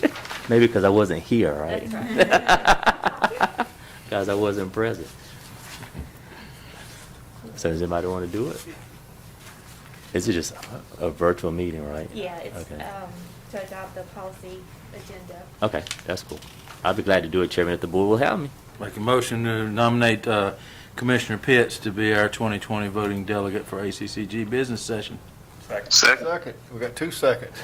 said. Maybe because I wasn't here, right? That's right. Because I wasn't present. So does anybody want to do it? Is it just a virtual meeting, right? Yeah, it's, Okay. to adopt the policy agenda. Okay, that's cool. I'll be glad to do it, Chairman, if the board will have me. Make a motion to nominate Commissioner Pitts to be our 2020 voting delegate for ACCG business session. Second. Second, we got 2 seconds.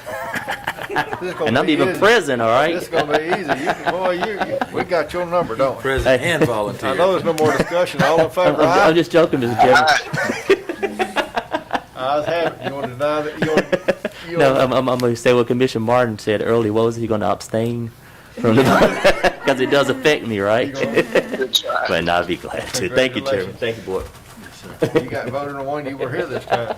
This is gonna And I'm be even easy. present, all right? This is gonna be easy. We got your number, don't we? President Hey. and volunteer. I know there's no more discussion. All in favor, I'm aye? just joking, Mr. Chairman. Ayes have it. You want to deny that? You No, want I'm going to say what Commissioner Martin said earlier. What was he going to abstain from the because it does affect me, right? Good try. But no, I'd be glad to. Thank you, Chairman. Thank you, board. You got voted on one, you were here this time.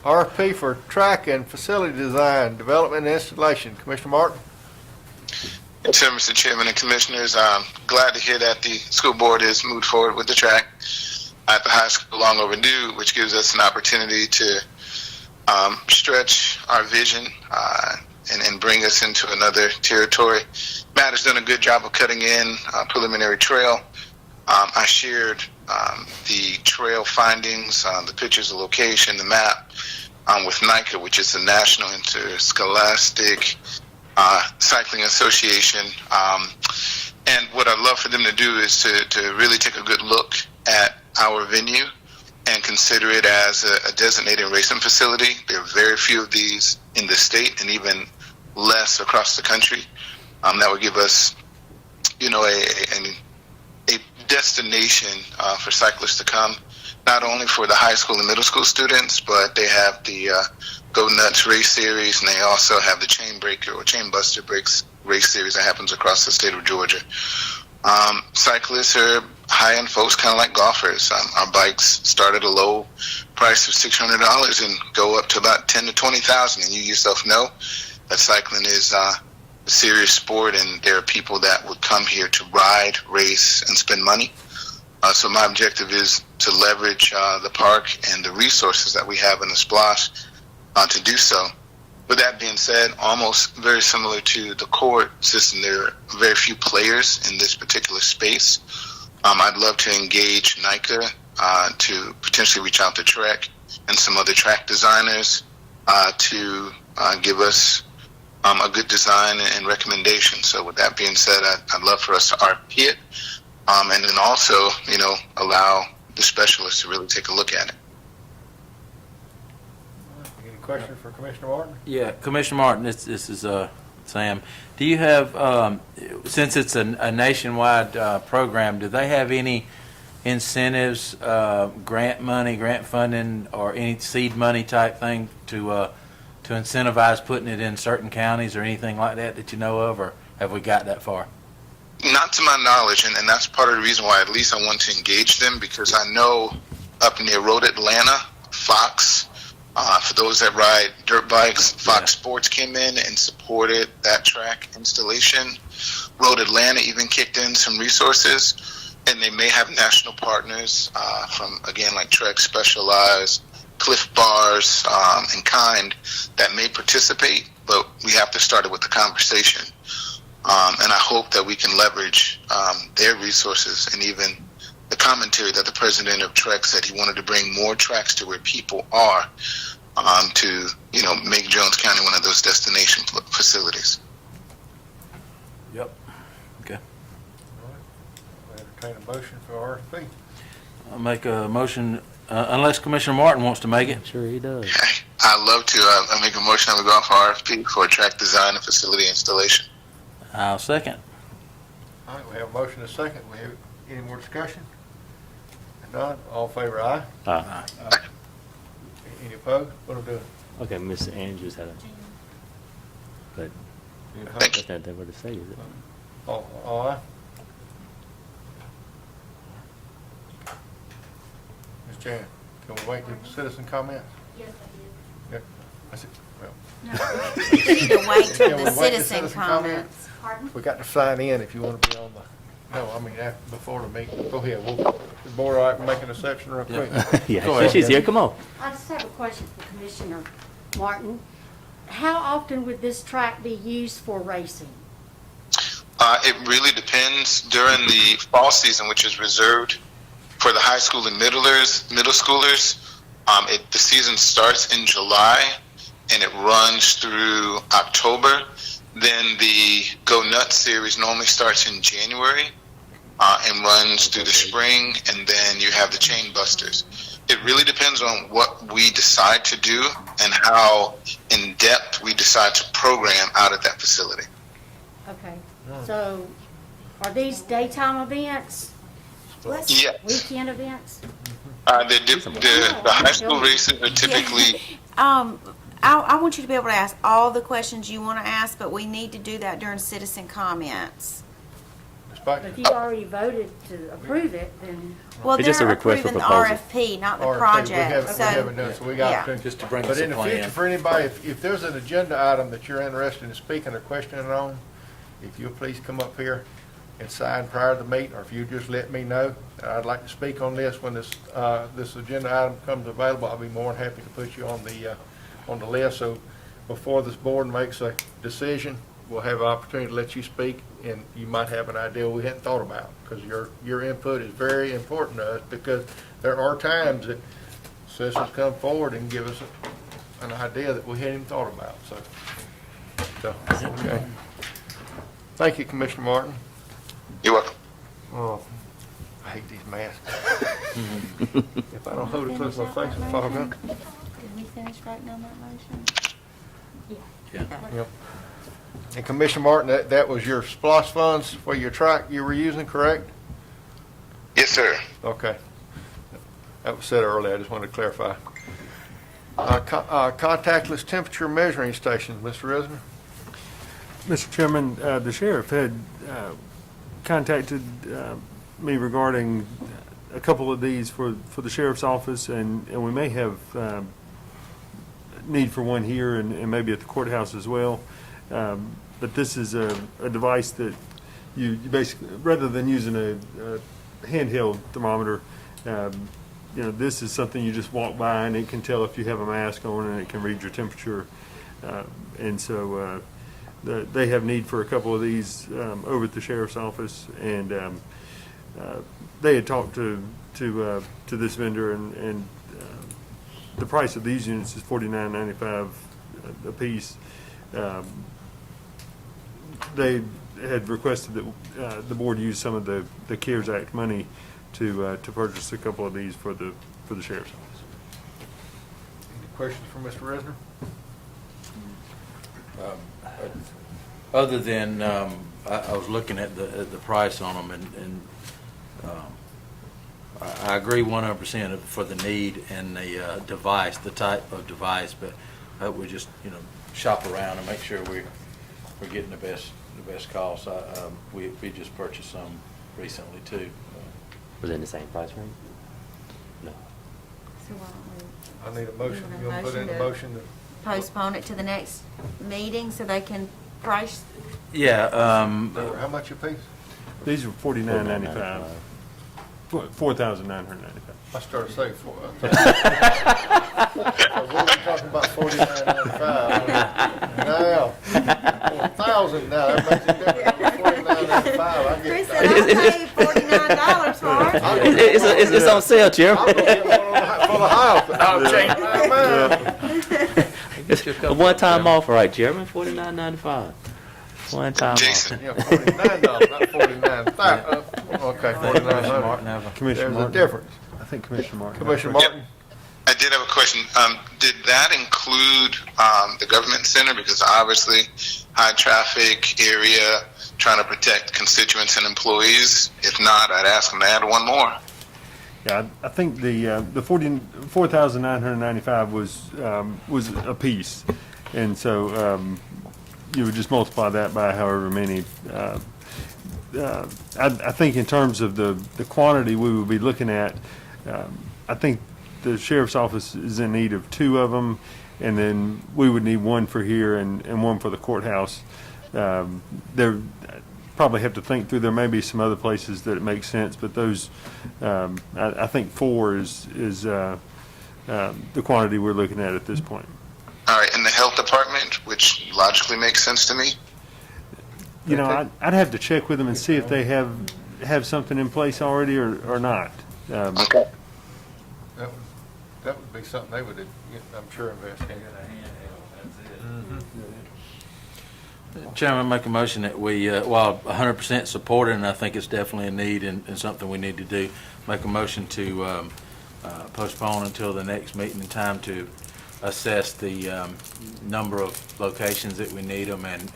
RFP for track and facility design, development and installation. Commissioner Martin? Yes, sir, Mr. Chairman and Commissioners. I'm glad to hear that the school board has moved forward with the track at the high school, long overdue, which gives us an opportunity to stretch our vision and bring us into another territory. Matt has done a good job of cutting in a preliminary trail. I shared the trail findings, the pictures of location, the map with NICA, which is the National Interscholastic Cycling Association. And what I'd love for them to do is to really take a good look at our venue and consider it as a designated racing facility. There are very few of these in the state and even less across the country. That would give us, a destination for cyclists to come, not only for the high school and middle school students, but they have the Go Nuts race series, and they also have the Chain Breaker or Chain Buster Breaks race series that happens across the state of Georgia. Cyclists are high-end folks, kind of like golfers. Our bikes start at a low price of $600 and go up to about $10,000 to $20,000. And you yourself know that cycling is a serious sport, and there are people that would come here to ride, race, and spend money. So my objective is to leverage the park and the resources that we have in the Splash to do so. With that being said, almost very similar to the court system, there are very few players in this particular space. I'd love to engage NICA to potentially reach out to Trek and some other track designers to give us a good design and recommendation. So with that being said, I'd love for us to RFP it, and then also, allow the specialists to really take a look at it. Any question for Commissioner Martin? Yeah, Commissioner Martin, this is Sam. Do you have, since it's a nationwide program, do they have any incentives, grant money, grant funding, or any seed money type thing to incentivize putting it in certain counties or anything like that you know of, or have we got that far? Not to my knowledge, and that's part of the reason why at least I want to engage them, because I know up near Road Atlanta, Fox, for those that ride dirt bikes, Fox Sports came in and supported that track installation. Road Atlanta even kicked in some resources, and they may have national partners from, again, like Trek, Specialized, Cliff Bars, and Kind that may participate, but we have to start it with the conversation. And I hope that we can leverage their resources, and even the commentary that the president of Trek said he wanted to bring more tracks to where people are, to make Jones County one of those destination facilities. Yep. Okay. We'll entertain a motion for RFP. I'll make a motion, unless Commissioner Martin wants to make it. Sure he does. I'd love to. I make a motion that we go off RFP for track design and facility installation. I'll second. All right, we have a motion and a second. We have any more discussion? If not, all in favor, aye. Any opposed? What am I doing? Okay, Mr. Andrews had a, but Any opposed? Thank you. that's not what to say, is it? All aye? Ms. Jan, can we wait till citizen comments? Yes, I Yeah, that's it. Well, You need to wait till Can we the wait till citizen citizen comments. Pardon? we got to sign in if you want to be on the, no, I mean, before the meeting. Go ahead. The board, all right, we're making a exception real quick. Yeah, Go ahead. she's here, come on. I just have a question for Commissioner Martin. How often would this track be used for racing? It really depends. During the fall season, which is reserved for the high school and middle schoolers, the season starts in July and it runs through October. Then the Go Nuts series normally starts in January and runs through the spring, and then you have the Chain Busters. It really depends on what we decide to do and how in depth we decide to program out at that facility. Okay, so are these daytime events, Yes. weekend events? The high school races are typically I want you to be able to ask all the questions you want to ask, but we need to do that during citizen comments. But if you already voted to approve it, then, Well, It's just a they're request for approving the proposal. RFP, not the RFP, project, We haven't done, so, it, so we got yeah. opportunity. Just to bring But us a in the future, plan. for anybody, if there's an agenda item that you're interested in speaking or questioning on, if you'll please come up here and sign prior to the meeting, or if you just let me know, I'd like to speak on this when this agenda item becomes available, I'll be more than happy to put you on the list. So before this board makes a decision, we'll have an opportunity to let you speak, and you might have an idea we hadn't thought about, because your input is very important to us, because there are times that citizens come forward and give us an idea that we hadn't even thought about, so, okay. Thank you, Commissioner Martin. You're welcome. Oh, I hate these masks. If I don't hold it close to my face, it'll fall down. Did we finish writing on that motion? Yep. And Commissioner Martin, that was your SPOS funds for your track you were using, correct? Yes, sir. Okay. That was said earlier, I just wanted to clarify. Contactless temperature measuring station, Mr. Risner? Mr. Chairman, the sheriff had contacted me regarding a couple of these for the sheriff's office, and we may have need for one here and maybe at the courthouse as well. But this is a device that you basically, rather than using a handheld thermometer, this is something you just walk by and it can tell if you have a mask on, and it can read your temperature. And so they have need for a couple of these over at the sheriff's office, and they had talked to to this vendor, and the price of these units is $49.95 a piece. They had requested that the board use some of the CARES Act money to purchase a couple of these for the sheriff's office. Any questions for Mr. Resner? Other than, I was looking at the price on them, and I agree 100% for the need and the device, the type of device, but we just, shop around and make sure we're getting the best cost. We just purchased some recently too. Was it in the same price range? No. So why don't we? I need a motion. want a You want to put in the motion? Postpone it to the next meeting so they can price? Yeah. How much a piece? These are $49.95. $4,995. I started saying four. So we were talking about $49.95. Now, 1,000 now, that makes it different. $49.95. Chris said I'll pay $49 for it. It's on sale, Chairman. I'm gonna get one for the house. I'll change my mind. A one-time offer, right, Chairman? $49.95. One-time Jason. offer. Yeah, $49, not $49. Okay, $49. Commissioner There's a Martin. difference. I think Commissioner Martin. Commissioner Martin? I did have a question. Did that include the government center? Because obviously, high traffic area, trying to protect constituents and employees. If not, I'd ask them to add one more. Yeah, I think the $4,995 was a piece, and so you would just multiply that by however many. I think in terms of the quantity we would be looking at, I think the sheriff's office is in need of 2 of them, and then we would need 1 for here and 1 for the courthouse. There probably have to think through. There may be some other places that it makes sense, but those I think 4 is the quantity we're looking at this point. All right, in the health department, which logically makes sense to me. You know, I'd have to check with them and see if they have something in place already or not. Okay. That would be something they would, I'm sure, invest in. Chairman, make a motion that we, while 100% support it, and I think it's definitely a need and something we need to do, make a motion to postpone until the next meeting in time to assess the number of locations that we need them and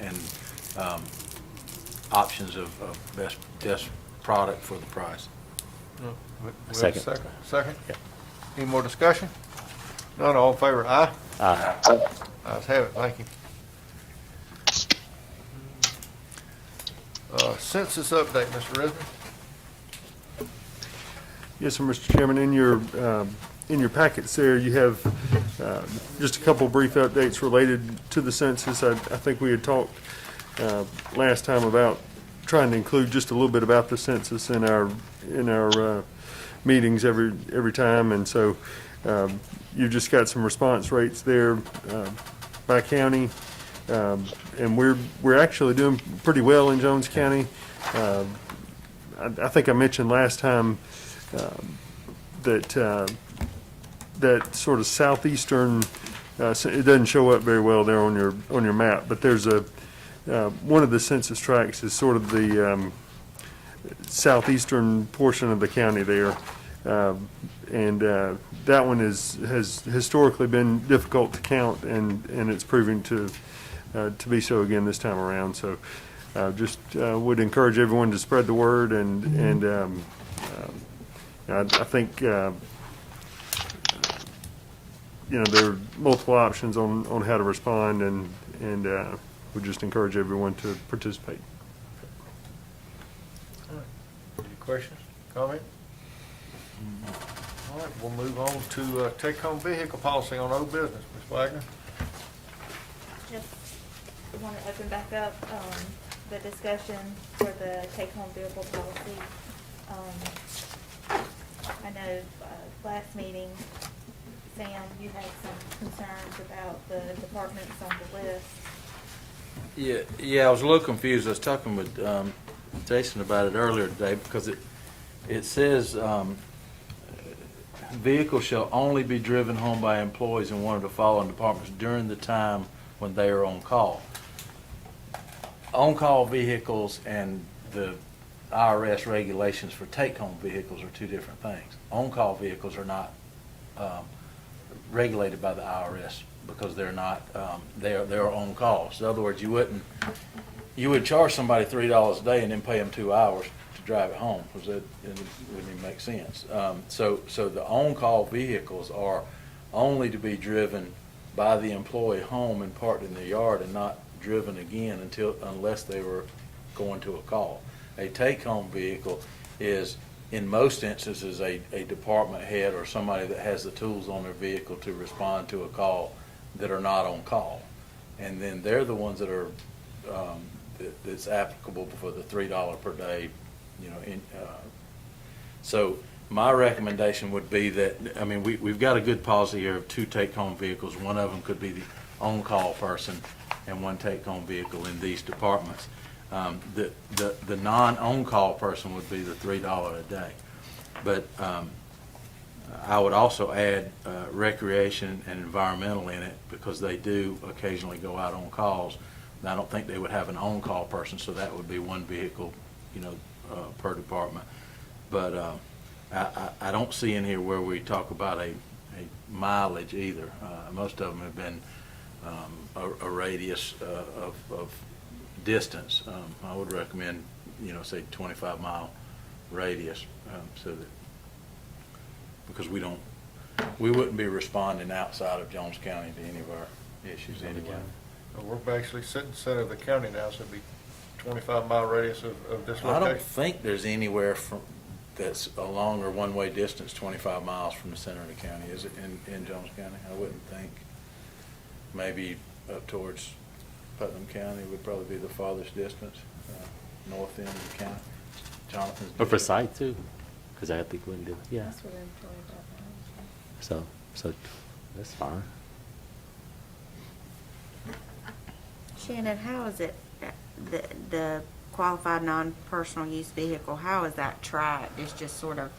options of best product for the price. Second. Second? Any more discussion? None, all in favor, aye? Aye. Ayes have it, thank you. Census update, Mr. Resnick. Yes, sir, Mr. Chairman. In your packets there, you have just a couple brief updates related to the census. I think we had talked last time about trying to include just a little bit about the census in our meetings every time, and so you've just got some response rates there by county, and we're actually doing pretty well in Jones County. I think I mentioned last time that sort of southeastern, it doesn't show up very well there on your map, but there's one of the census tracts is sort of the southeastern portion of the county there, and that one has historically been difficult to count, and it's proving to be so again this time around. So just would encourage everyone to spread the word, and I think there are multiple options on how to respond, and would just encourage everyone to participate. Any questions, comment? All right, we'll move on to take-home vehicle policy on old business. Ms. Wagner? Just want to open back up the discussion for the take-home vehicle policy. I know last meeting, Sam, you had some concerns about the departments on the list. Yeah, I was a little confused. I was talking with Jason about it earlier today because it says vehicles shall only be driven home by employees in one of the following departments during the time when they are on call. On-call vehicles and the IRS regulations for take-home vehicles are two different things. On-call vehicles are not regulated by the IRS because they're not, they're on call. So in other words, you would charge somebody $3 a day and then pay them 2 hours to drive it home, because that wouldn't even make sense. So the on-call vehicles are only to be driven by the employee home and parked in the yard and not driven again unless they were going to a call. A take-home vehicle is, in most instances, a department head or somebody that has the tools on their vehicle to respond to a call that are not on call. And then they're the ones that are, that's applicable for the $3 per day, so my recommendation would be that, I mean, we've got a good policy here of 2 take-home vehicles. One of them could be the on-call person and 1 take-home vehicle in these departments. The non-on-call person would be the $3 a day. But I would also add recreation and environmental in it, because they do occasionally go out on calls. And I don't think they would have an on-call person, so that would be 1 vehicle, per department. But I don't see in here where we talk about a mileage either. Most of them have been a radius of distance. I would recommend, say 25-mile radius, so that, because we wouldn't be responding outside of Jones County to any of our issues anyway. We're actually center of the county now, so it'd be 25-mile radius of this I don't location. think there's anywhere that's a longer one-way distance, 25 miles from the center of the county. Is it in Jones County? I wouldn't think. Maybe up towards Putnam County would probably be the farthest distance, north end of the county. Jonathan's. But for site too, because I think we wouldn't do it. Yeah. That's what I'm talking about. So that's fine. Shannon, how is it, the qualified non-personal use vehicle, how is that tracked? It's just sort of,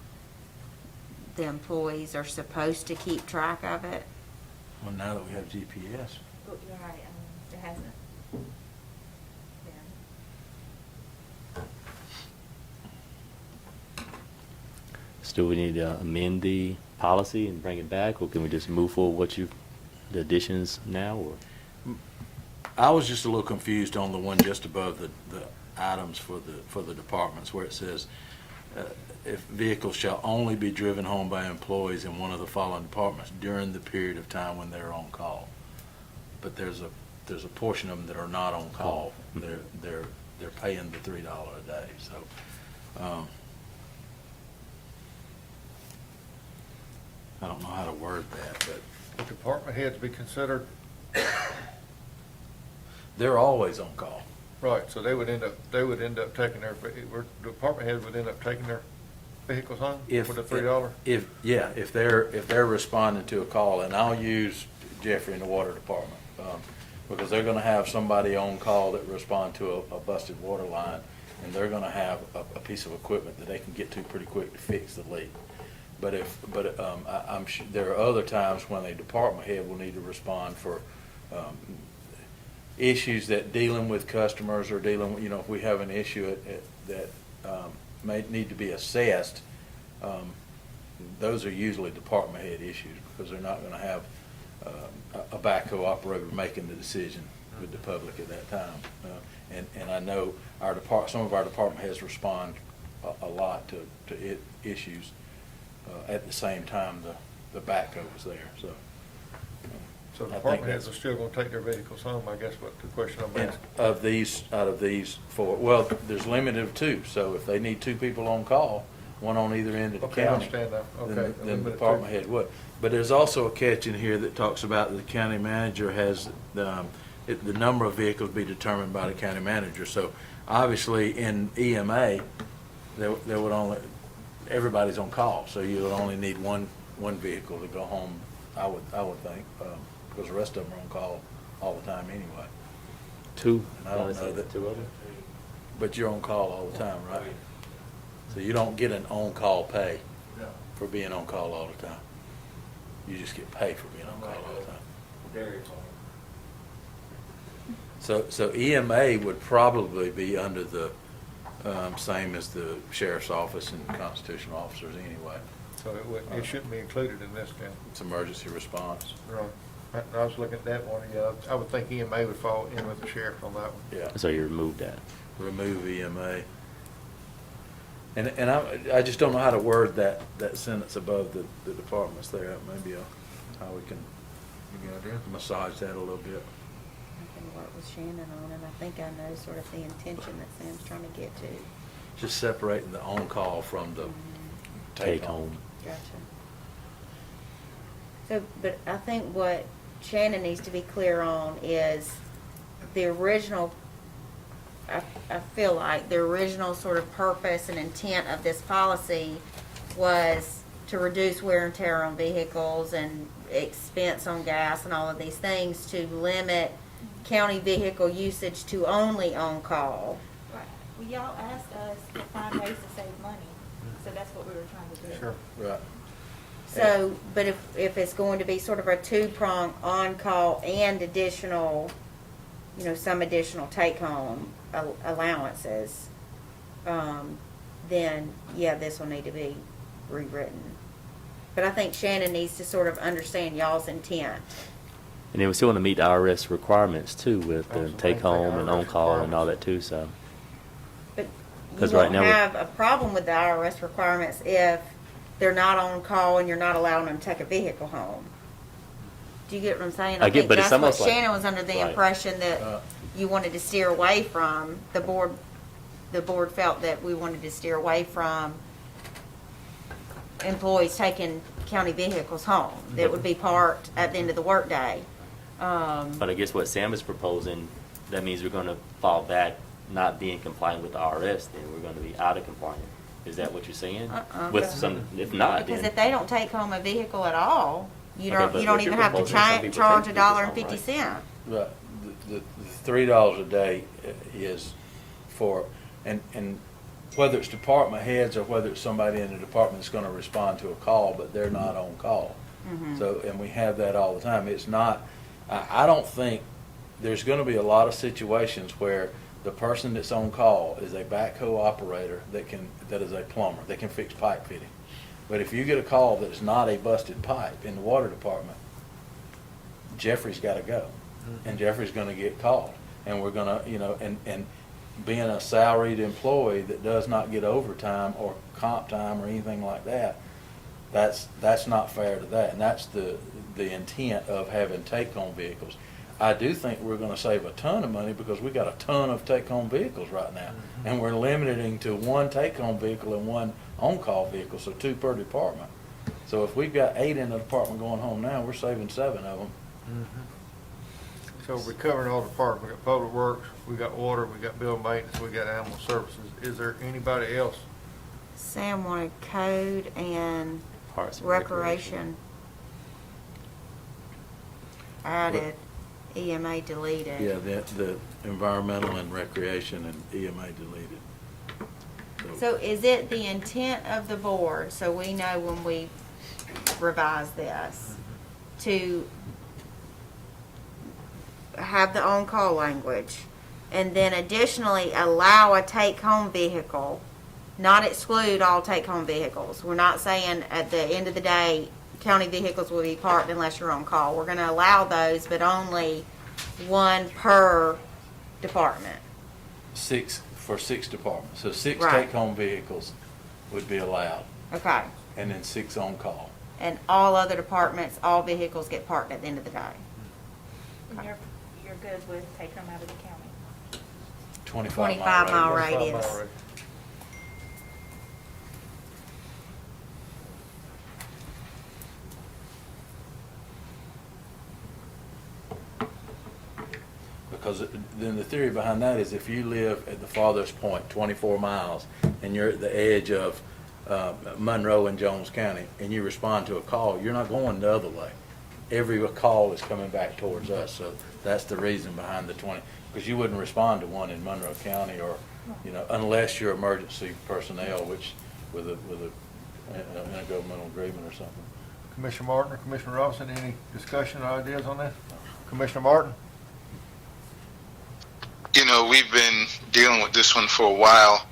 the employees are supposed to keep track of it? Well, now that we have GPS. Right, it hasn't. Still, we need to amend the policy and bring it back, or can we just move forward the additions now, or? I was just a little confused on the one just above the items for the departments, where it says, if vehicles shall only be driven home by employees in one of the following departments during the period of time when they're on call. But there's a portion of them that are not on call. They're paying the $3 a day. So I don't know how to word that, but Would department heads be considered? they're always on call. Right, so they would end up taking department heads would end up taking their vehicles home with the $3? If they're responding to a call, and I'll use Jeffrey in the water department, because they're gonna have somebody on call that respond to a busted water line, and they're gonna have a piece of equipment that they can get to pretty quick to fix the leak. But I'm sure there are other times when a department head will need to respond for issues that dealing with customers or dealing with, if we have an issue that may need to be assessed, those are usually department head issues, because they're not going to have a backhoe operator making the decision with the public at that time. And I know some of our department heads respond a lot to issues at the same time the backhoe was there. So department heads are still gonna take their vehicles home, I guess what the question I'm And asking. out of these 4, well, there's limited of 2. So if they need 2 people on call, one on either end of the Okay, I county, understand that. Okay, then the limited department to- head would. But there's also a catch in here that talks about the county manager has the number of vehicles be determined by the county manager. So obviously in EMA, there would only, everybody's on call, so you would only need one vehicle to go home, I would think, because the rest of them are on call all the time anyway. 2. And I don't know that. 2 of them. But you're on call all the time, right? So you don't get an on-call pay. for being on call all the time. You just get paid for being on call all the time. So EMA would probably be under the same as the sheriff's office and constitutional officers anyway. So it shouldn't be included in this then. It's emergency response. Right. I was looking at that one, yeah, I would think EMA would fall in with the sheriff on that one. Yeah. So you removed that. Remove EMA. And I just don't know how to word that sentence above the departments there. Maybe how we can massage that a little bit. I can work with Shannon on it. I think I know sort of the intention that Sam's trying to get to. Just separating the on-call from the Take home. Gotcha. So, but I think what Shannon needs to be clear on is the original, I feel like the original sort of purpose and intent of this policy was to reduce wear and tear on vehicles and expense on gas and all of these things, to limit county vehicle usage to only on-call. Right. Well, y'all asked us to find ways to save money, so that's what we were trying to do. Sure. Right. So, but if it's going to be sort of a two-prong on-call and additional, some additional take-home allowances, then, yeah, this will need to be rewritten. But I think Shannon needs to sort of understand y'all's intent. And then we still want to meet the IRS requirements too with the Also take home and IRS on call and all that too, so. But you 'Cause right won't now we- have a problem with the IRS requirements if they're not on call and you're not allowing them to take a vehicle home. Do you get what I'm saying? I get, think but it's that's what almost like- Shannon was under the Right. impression that you wanted to steer away from. The board felt that we wanted to steer away from employees taking county vehicles home. That would be part at the end of the workday. But I guess what Sam is proposing, that means we're gonna fall back, not being compliant with the IRS, then we're gonna be out of compliance. Is that what you're saying? With some, if not, Because then. if they don't take home a vehicle at all, you Okay, don't, but you don't what even you're have to proposing, some people charge take $1.50. Right. The $3 a day is for, and whether it's department heads or whether it's somebody in the department that's gonna respond to a call, but they're not on call. So, and we have that all the time. It's not, I don't think, there's gonna be a lot of situations where the person that's on call is a backhoe operator that is a plumber, that can fix pipe fitting. But if you get a call that is not a busted pipe in the water department, Jeffrey's gotta go. And Jeffrey's gonna get called. And we're gonna, and being a salaried employee that does not get overtime or comp time or anything like that, that's not fair to that. And that's the intent of having take-home vehicles. I do think we're gonna save a ton of money because we got a ton of take-home vehicles right now. And we're limiting to one take-home vehicle and one on-call vehicle, so 2 per department. So if we've got 8 in the department going home now, we're saving 7 of them. So we're covering all the departments. We got public works, we got water, we got building maintenance, we got animal services. Is there anybody else? Sam wanted code and Parks and recreation added, EMA deleted. Yeah, the environmental and recreation and EMA deleted. So is it the intent of the board, so we know when we revise this, to have the on-call language, and then additionally allow a take-home vehicle, not exclude all take-home vehicles? We're not saying at the end of the day, county vehicles will be parked unless you're on call. We're gonna allow those, but only 1 per department. 6 for 6 departments. So 6 Right. take-home vehicles would be allowed, Okay. and then 6 on call. And all other departments, all vehicles get parked at the end of the day. And you're good with taking them out of the county? 25 mile radius. radius. Because then the theory behind that is if you live at the farthest point, 24 miles, and you're at the edge of Monroe and Jones County, and you respond to a call, you're not going the other way. Every call is coming back towards us, so that's the reason behind the 20. Because you wouldn't respond to one in Monroe County or, unless you're emergency personnel, which with a in a governmental agreement or something. Commissioner Martin or Commissioner Robinson, any discussion or ideas on that? Commissioner Martin? You know, we've been dealing with this one for a while.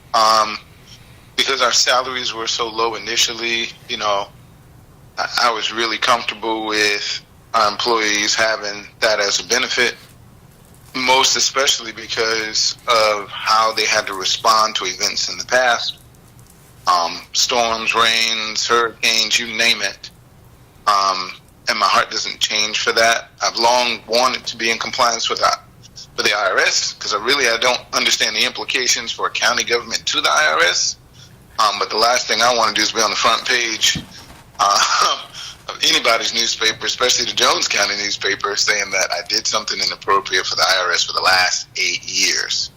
Because our salaries were so low initially, you know, I was really comfortable with our employees having that as a benefit, most especially because of how they had to respond to events in the past. Storms, rains, hurricanes, you name it. And my heart doesn't change for that. I've long wanted to be in compliance with the IRS, because I don't understand the implications for a county government to the IRS. But the last thing I want to do is be on the front page of anybody's newspaper, especially the Jones County newspaper, saying that I did something inappropriate for the IRS for the last 8 years.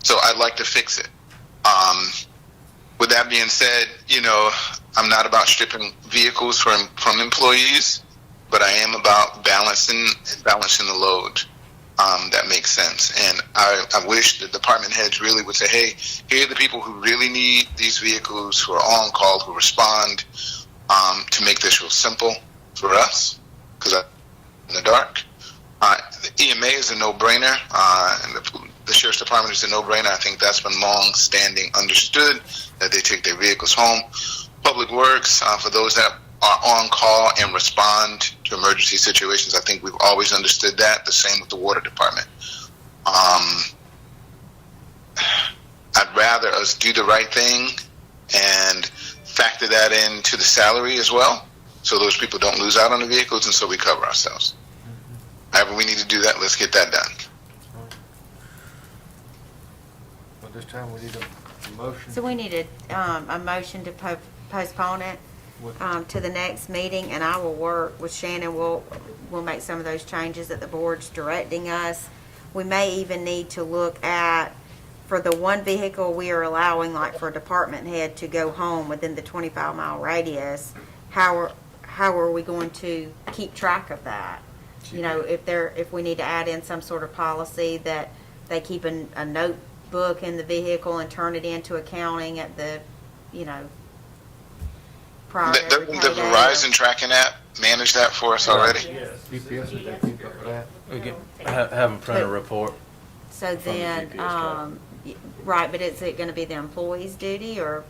So I'd like to fix it. With that being said, you know, I'm not about stripping vehicles from employees, but I am about balancing the load. That makes sense. And I wish the department heads really would say, hey, here are the people who really need these vehicles, who are on call, who respond, to make this real simple for us, because I'm in the dark. The EMA is a no-brainer, and the Sheriff's Department is a no-brainer. I think that's been long-standing understood, that they take their vehicles home. Public Works, for those that are on call and respond to emergency situations, I think we've always understood that. The same with the Water Department. I'd rather us do the right thing and factor that into the salary as well, so those people don't lose out on the vehicles, and so we cover ourselves. However we need to do that, let's get that done. Well, this time we need a motion. So we needed a motion to postpone it to the next meeting, and I will work with Shannon. We'll make some of those changes that the board's directing us. We may even need to look at, for the one vehicle we are allowing, like for a department head to go home within the 25-mile radius, how are we going to keep track of that? You know, if we need to add in some sort of policy that they keep a notebook in the vehicle and turn it into accounting at the, you know, prior to every Doesn't the payday. Verizon tracking app manage that for us already? GPS, is that keep up with that? We can have them print a report. So then, right, but is it gonna be the employee's duty, or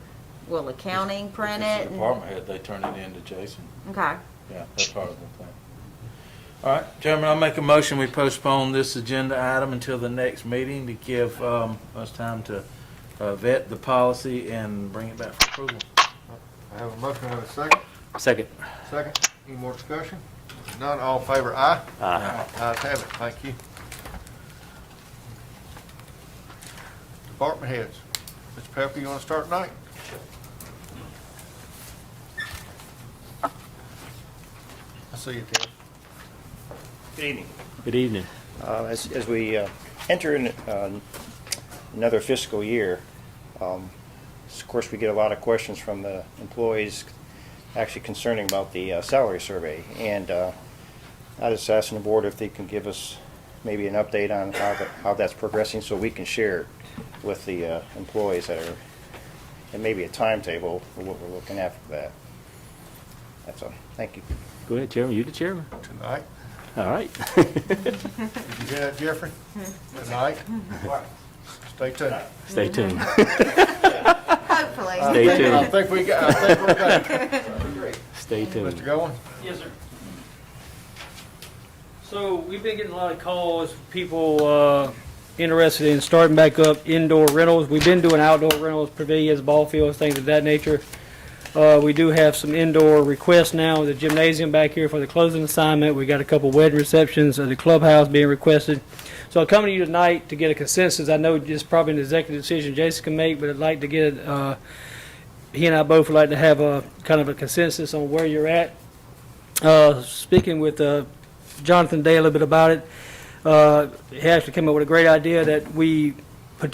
will accounting print It's it? the department head, they turn it in to Jason. Okay. Yeah, that's part of the thing. All right, Chairman, I'll make a motion, we postpone this agenda item until the next meeting to give us time to vet the policy and bring it back for approval. I have a motion, have a second. Second. Second. Any more discussion? None, all in favor, aye? Aye. Ayes have it, thank you. Department heads. Mr. Pepper, you want to start tonight? I see you, Tim. Good evening. Good evening. As we enter in another fiscal year, of course, we get a lot of questions from the employees actually concerning about the salary survey. And I just asking the board if they can give us maybe an update on how that's progressing, so we can share it with the employees that are, and maybe a timetable for what we're looking at for that. That's all. Thank you. Go ahead, Chairman. You the chairman. Tonight. All right. Did you hear that, Jeffrey? Tonight? Stay tuned. Stay tuned. Hopefully. Stay tuned. I think we're good. Stay tuned. Mr. Goins? Yes, sir. So we've been getting a lot of calls, people interested in starting back up indoor rentals. We've been doing outdoor rentals, pavilions, ball fields, things of that nature. We do have some indoor requests now. The gymnasium back here for the closing assignment. We got a couple wedding receptions at the clubhouse being requested. So I'm coming to you tonight to get a consensus. I know it's probably an executive decision Jason can make, but I'd like to get he and I both would like to have a kind of a consensus on where you're at. Speaking with Jonathan Day a little bit about it, he actually came up with a great idea that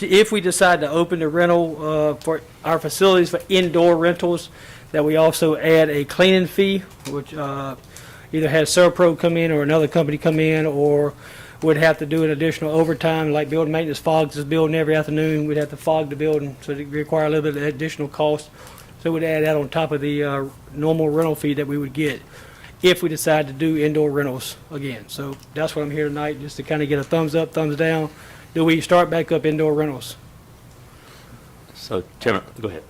if we decide to open the rental for our facilities for indoor rentals, that we also add a cleaning fee, which either has Serpro come in or another company come in, or would have to do an additional overtime, like building maintenance fogs this building every afternoon. We'd have to fog the building, so it require a little bit of additional cost So we'd add that on top of the normal rental fee that we would get if we decide to do indoor rentals again. So that's what I'm here tonight, just to kind of get a thumbs up, thumbs down. Do we start back up indoor rentals? So, Chairman, go ahead.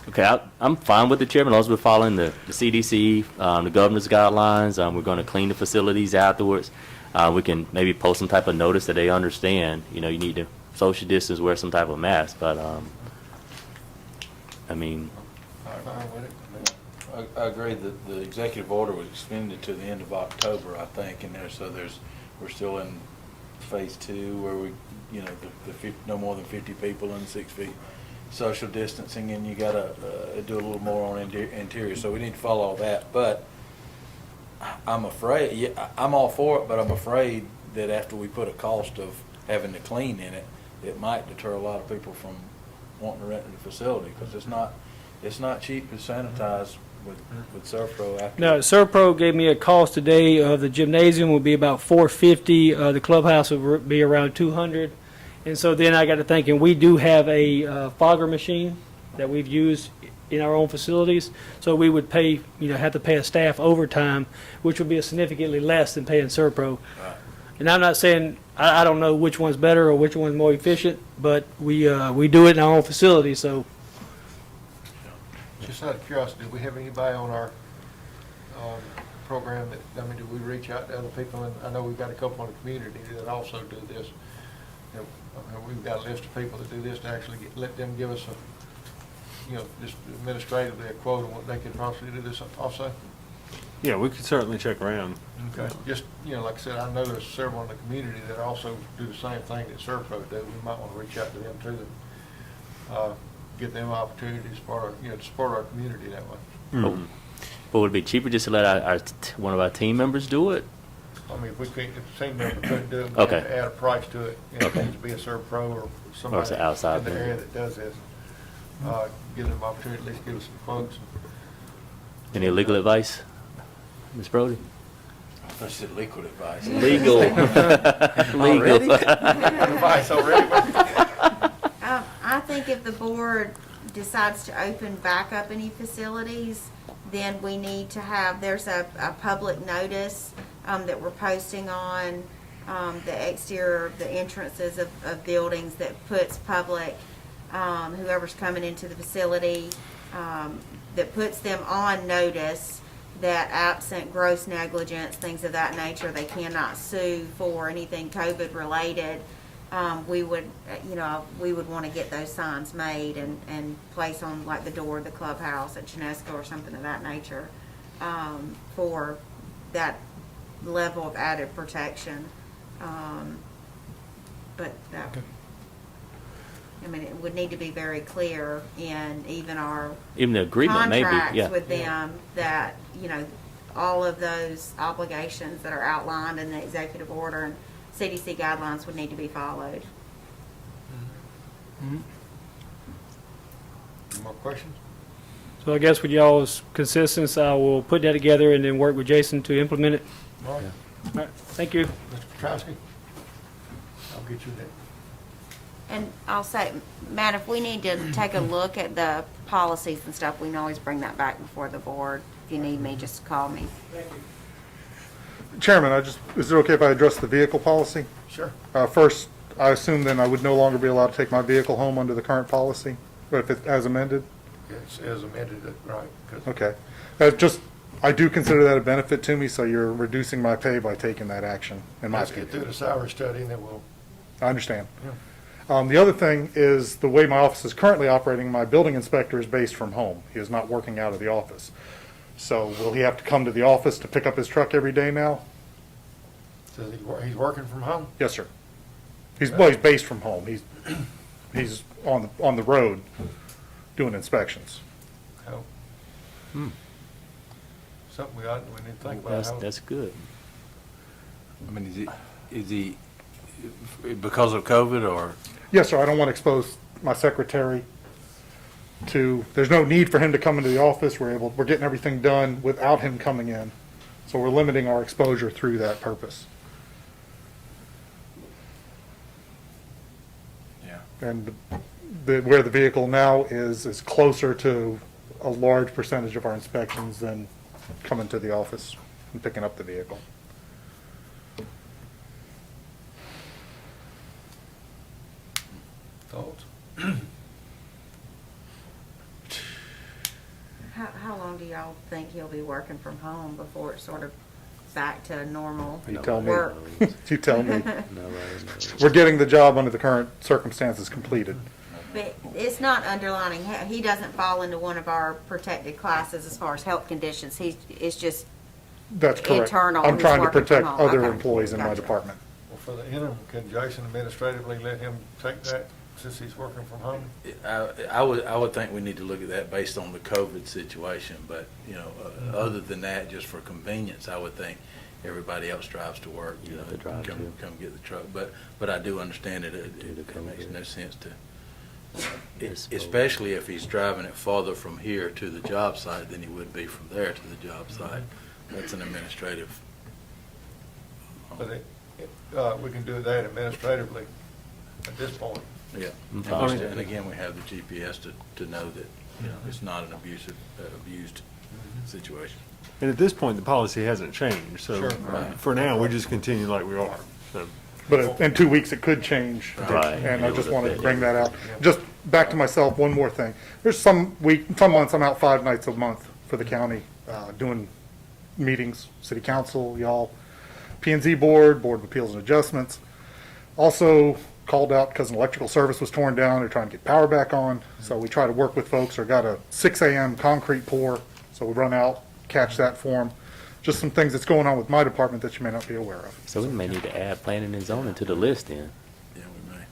Okay, I'm fine with the Chairman, as long as we're following the CDC, the governor's guidelines. We're going to clean the facilities afterwards. We can maybe post some type of notice that they understand, you need to social distance, wear some type of mask, but, I mean, I agree that the executive order was extended to the end of October, I think, and we're still in phase 2 where we, no more than 50 people and 6 feet social distancing, and you gotta do a little more on interior, so we need to follow all that. But I'm afraid, I'm all for it, but I'm afraid that after we put a cost of having to clean in it, it might deter a lot of people from wanting to rent the facility, because it's not cheap to sanitize with Servpro after. No, Servpro gave me a cost today of the gymnasium would be about $450. The clubhouse would be around $200. And so then I got to thinking, we do have a fogger machine that we've used in our own facilities. So we would pay, have to pay a staff overtime, which would be significantly less than paying Servpro. Right. And I'm not saying, I don't know which one's better or which one's more efficient, but we do it in our own facility, so. Just out of curiosity, do we have anybody on our program do we reach out to other people? And I know we've got a couple in the community that also do this. We've got a list of people that do this to actually let them give us just administratively a quote on what they could possibly do this also. Yeah, we could certainly check around. Okay. Just, like I said, I know there's several in the community that also do the same thing that Servpro do. We might want to reach out to them too, and give them opportunities to support our community that way. but would it be cheaper just to let one of our team members do it? I mean, if the same member couldn't do it, we Okay. have to add a price to it. It needs to be a Servpro or somebody it's an outside in the vendor. area that does this. Give them opportunity, at least give us some quotes. Any legal advice, Ms. Brody? I thought you said liquid advice. Legal. Legal. Advice already? I think if the board decides to open back up any facilities, then we need to there's a public notice that we're posting on the exterior, the entrances of buildings that puts public, whoever's coming into the facility, that puts them on notice that absent gross negligence, things of that nature, they cannot sue for anything COVID related. We would want to get those signs made and place on like the door of the clubhouse at Chinesco or something of that nature, for that level of added protection. But that, it would need to be very clear in even Even the agreement, maybe, contracts yeah. with them that, all of those obligations that are outlined in the executive order and CDC guidelines would need to be followed. Any more questions? So I guess with y'all's consensus, I will put that together and then work with Jason to implement it. All right. All right, thank you. Mr. Petrowski? I'll get you that. And I'll say, Matt, if we need to take a look at the policies and stuff, we can always bring that back before the board. If you need me, just call me. Chairman, is it okay if I address the vehicle policy? Sure. First, I assume then I would no longer be allowed to take my vehicle home under the current policy, if it as amended? It's as amended, right. Okay. I do consider that a benefit to me, so you're reducing my pay by taking that action, in my Let's get opinion. through the salary study and then we'll. I understand. Yeah. The other thing is the way my office is currently operating, my building inspector is based from home. He is not working out of the office. So will he have to come to the office to pick up his truck every day now? So he's working from home? Yes, sir. He's based from home. He's on the road doing inspections. Oh. Something we need to think about. That's good. Is he because of COVID or? Yes, sir. I don't want to expose my secretary to, there's no need for him to come into the office. We're getting everything done without him coming in. So we're limiting our exposure through that purpose. Yeah. And where the vehicle now is closer to a large percentage of our inspections than coming to the office and picking up the vehicle. Thoughts? How long do y'all think he'll be working from home before it's sort of back to normal You tell me. work? You tell me. We're getting the job under the current circumstances completed. But it's not underlining, he doesn't fall into one of our protected classes as far as health conditions. It's just That's correct. internal. I'm He's trying to working from protect home. other Okay. employees in my Gotcha. department. Well, for the interim, can Jason administratively let him take that since he's working from home? I would think we need to look at that based on the COVID situation, but, you know, other than that, just for convenience, I would think everybody else drives to work, you know, to drive come too. get the truck. But I do understand it, it makes no sense to, especially if he's driving it farther from here to the job site than he would be from there to the job site. That's an administrative. But we can do that administratively at this point. Yeah, Okay. and again, we have the GPS to know that, you know, it's not an abused situation. And at this point, the policy hasn't changed, so Sure. for now, we just continue like we are. So But in 2 weeks, it could change. Right. And I just wanted to bring that out. Just back to myself, one more thing. There's some months I'm out 5 nights a month for the county, doing meetings, city council, y'all, P&Z board, Board of Appeals and Adjustments. Also called out because an electrical service was torn down. They're trying to get power back on. So we try to work with folks, or got a 6 a.m. concrete pour. So we run out, catch that for them. Just some things that's going on with my department that you may not be aware of. So we may need to add planning and zoning to the list then. Yeah, we may.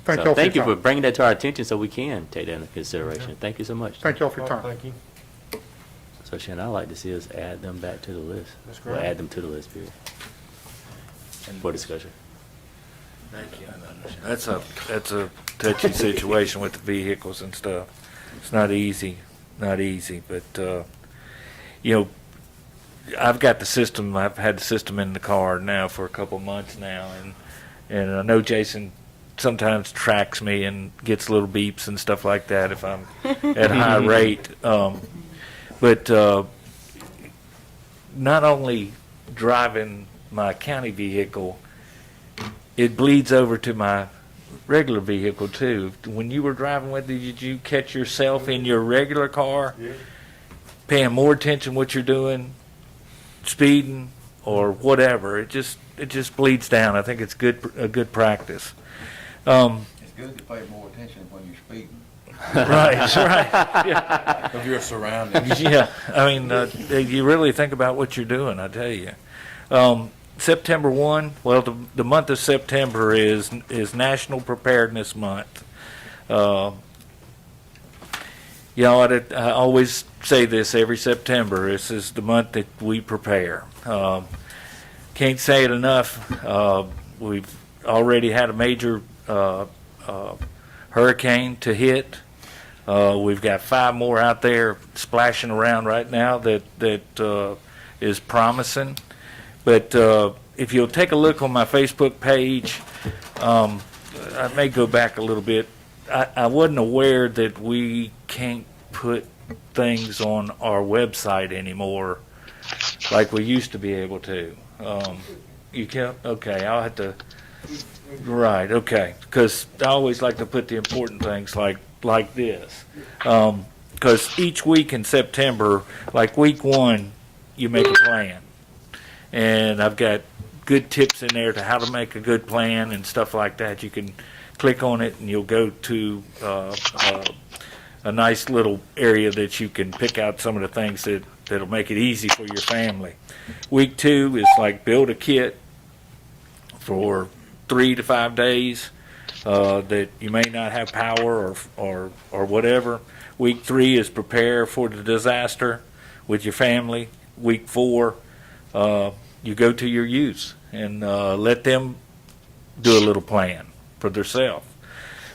Thank So y'all for thank you your for time. bringing that to our attention so we can take that into consideration. Thank you so much. Thank y'all for your Oh, time. Thank you. So Shannon, I'd like to see us add them back to the list. That's We'll great. add them to the list, period. For discussion. Thank you. That's a touchy situation with the vehicles and stuff. It's not easy, but, you know, I've got the system, I've had the system in the car now for a couple months now, and I know Jason sometimes tracks me and gets little beeps and stuff like that if I'm at high rate. But not only driving my county vehicle, it bleeds over to my regular vehicle too. When you were driving with it, did you catch yourself in your regular car paying more attention what you're doing, speeding or whatever? It just bleeds down. I think it's a good practice. It's good to pay more attention when you're speeding. Right, right. Yeah. Of your surroundings. Yeah, I mean, you really think about what you're doing, I tell you. September 1, well, the month of September is National Preparedness Month. You know, I always say this every September. This is the month that we prepare. Can't say it enough. We've already had a major hurricane to hit. We've got 5 more out there splashing around right now that is promising. But if you'll take a look on my Facebook page, I may go back a little bit. I wasn't aware that we can't put things on our website anymore like we used to be able to. You can't? Okay, I'll have to. Right, okay. Because I always like to put the important things like this. Because each week in September, like week 1, you make a plan. And I've got good tips in there to how to make a good plan and stuff like that. You can click on it and you'll go to a nice little area that you can pick out some of the things that'll make it easy for your family. Week 2 is like build a kit for 3 to 5 days that you may not have power or whatever. Week 3 is prepare for the disaster with your family. Week 4, you go to your youth and let them do a little plan for themselves.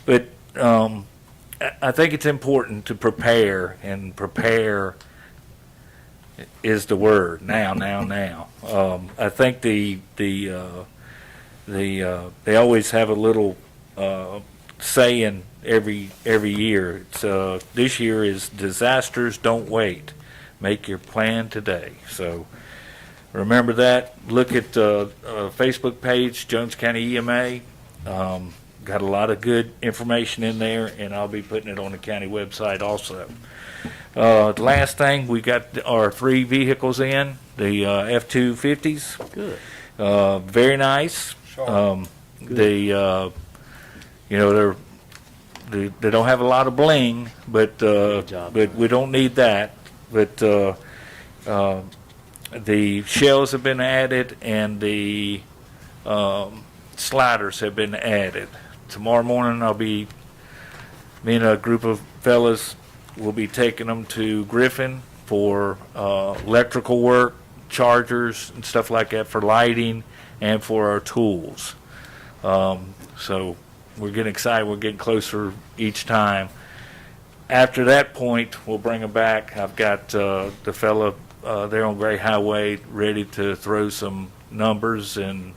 But I think it's important to prepare, and prepare is the word. Now. I think they always have a little saying every year. It's, this year is disasters don't wait. Make your plan today. So remember that. Look at Facebook page, Jones County EMA. Got a lot of good information in there, and I'll be putting it on the county website also. The last thing, we got our 3 vehicles in, the F-250s. Good. Very nice. They, you know, they don't have a lot of bling, but we don't need that. But the shells have been added, and the sliders have been added. Tomorrow morning, me and a group of fellas will be taking them to Griffin for electrical work, chargers and stuff like that for lighting and for our tools. So we're getting excited. We're getting closer each time. After that point, we'll bring them back. I've got the fella there on Gray Highway ready to throw some numbers and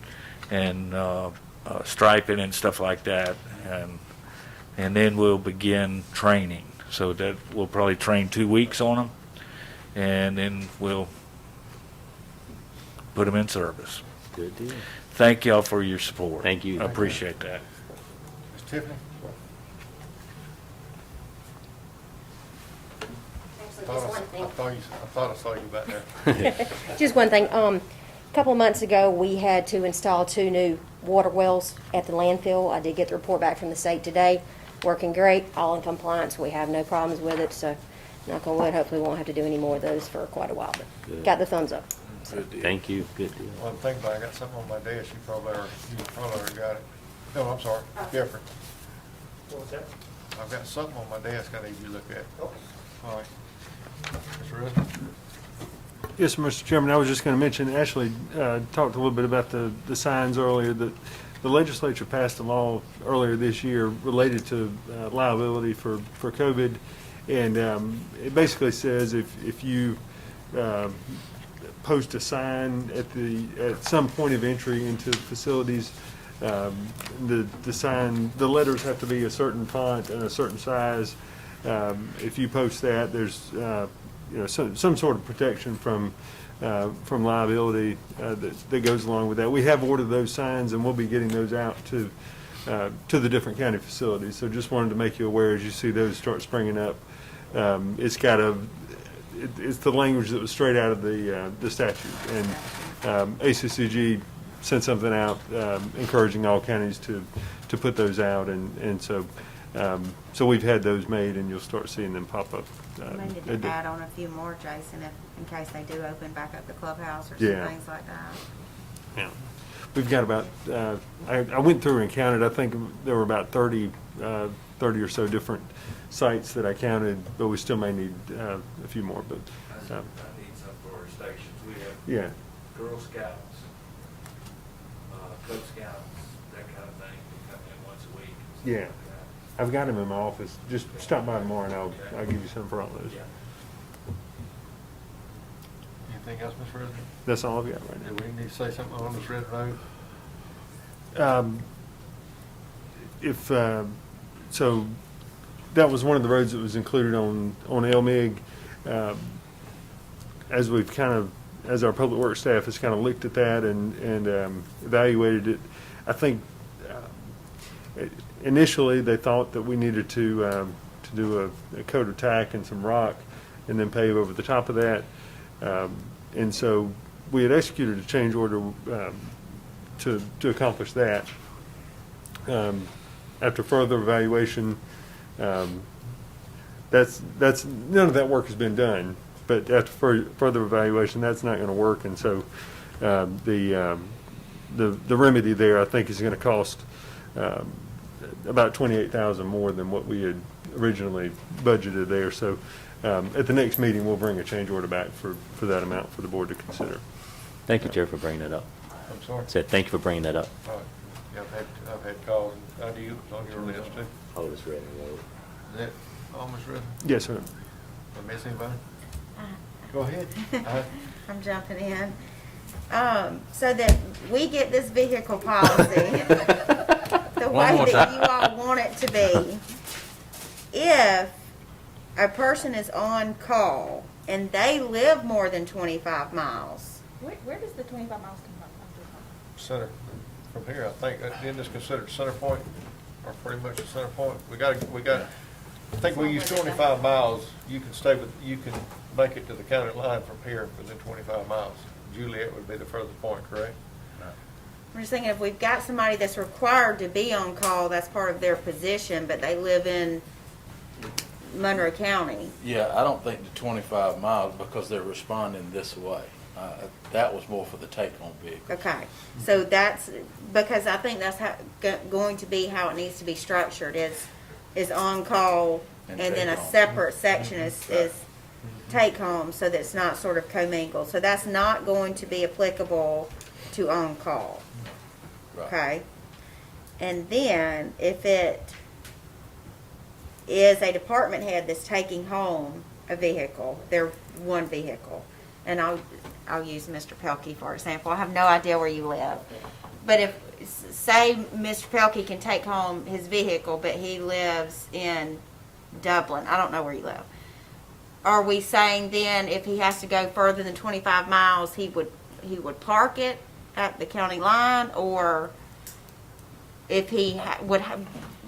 striping and stuff like that, and then we'll begin training. So that we'll probably train 2 weeks on them, and then we'll put them in service. Good deal. Thank y'all for your support. Thank you. I appreciate that. Ms. Tiffany? I thought I saw you back there. Just one thing, a couple of months ago, we had to install 2 new water wells at the landfill. I did get the report back from the state today, working great, all in compliance, we have no problems with it, so knock on wood, hopefully we won't have to do any more of those for quite a while, but Good. got the thumbs up. Thank you. Good deal. Well, I'm thinking about it, I got something on my desk, you probably already got it. No, I'm sorry, Jeffrey. What was that? I've got something on my desk I need you to look at. All right. Mr. Ruth? Yes, Mr. Chairman, I was just going to mention, Ashley talked a little bit about the signs earlier, that the legislature passed a law earlier this year related to liability for COVID, and it basically says if you post a sign at some point of entry into facilities, the sign, the letters have to be a certain font and a certain size. If you post that, there's some sort of protection from liability that goes along with that. We have ordered those signs, and we'll be getting those out to the different county facilities. So just wanted to make you aware as you see those start springing up. It's the language that was straight out of the statute, and ACCG sent something out encouraging all counties to put those out, and so we've had those made, and you'll start seeing them pop up. We need to add on a few more, Jason, in case they do open back up the clubhouse or some things like that. Yeah. We've got about, I went through and counted, I think there were about 30 or so different sites that I counted, but we still may need a few more, but. I need some for our stations. We have Yeah. Girl Scouts, Cub Scouts, that kind of thing. They come in once a week. Yeah. I've got them in my office. Just stop by tomorrow and I'll give you some for all those. Anything else, Ms. Ruth? That's all I've got right now. Do we need to say something on this red road? So that was one of the roads that was included on LMIG. As our public works staff has kind of looked at that and evaluated it, I think initially they thought that we needed to do a coat of tack and some rock and then pave over the top of that. And so we had executed a change order to accomplish that. After further evaluation, that's none of that work has been done. But after further evaluation, that's not going to work, and so the remedy there, I think, is going to cost about $28,000 more than what we had originally budgeted there. So at the next meeting, we'll bring a change order back for that amount for the board to consider. Thank you, Chair, for bringing that up. I'm sorry? Said thank you for bringing that up. All right. Yeah, I've had calls, and you, it's on your list too. Oh, it's red road. Is that all, Ms. Ruth? Yes, sir. Did I miss anybody? Go ahead. I'm jumping in. So that we get this vehicle policy the way that you all want it to be. if a person is on call and they live more than 25 miles, Where does the 25 miles come from? Center, from here, I think, isn't this considered center point, or pretty much a center point? I think we use 25 miles, you can make it to the county line from here within 25 miles. Juliet would be the furthest point, correct? I'm just thinking if we've got somebody that's required to be on call, that's part of their position, but they live in Monroe County. Yeah, I don't think the 25 miles, because they're responding this way. That was more for the take-home vehicle. Okay, so that's, because I think that's going to be how it needs to be structured, is on call, and then a take-home. separate section is take home, so that it's not sort of commingled. So that's not going to be applicable to on call. Right. Okay? And then, if it is a department head that's taking home a vehicle, their one vehicle, and I'll use Mr. Pelkey for example. I have no idea where you live. But if, say Mr. Pelkey can take home his vehicle, but he lives in Dublin, I don't know where you live. Are we saying then if he has to go further than 25 miles, he would park it at the county line? Or if he would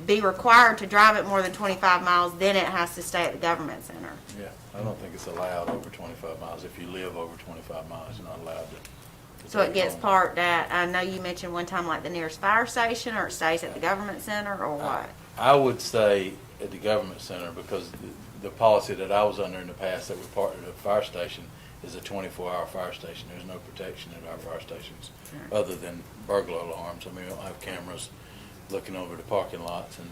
be required to drive it more than 25 miles, then it has to stay at the government center? Yeah, I don't think it's allowed over 25 miles. If you live over 25 miles, you're not allowed to. So it gets parked at, I know you mentioned one time like the nearest fire station, or it stays at the government center, or what? I would say at the government center, because the policy that I was under in the past that we partnered at a fire station is a 24-hour fire station. There's no protection at our fire stations other than burglar alarms. I mean, we don't have cameras looking over the parking lots. And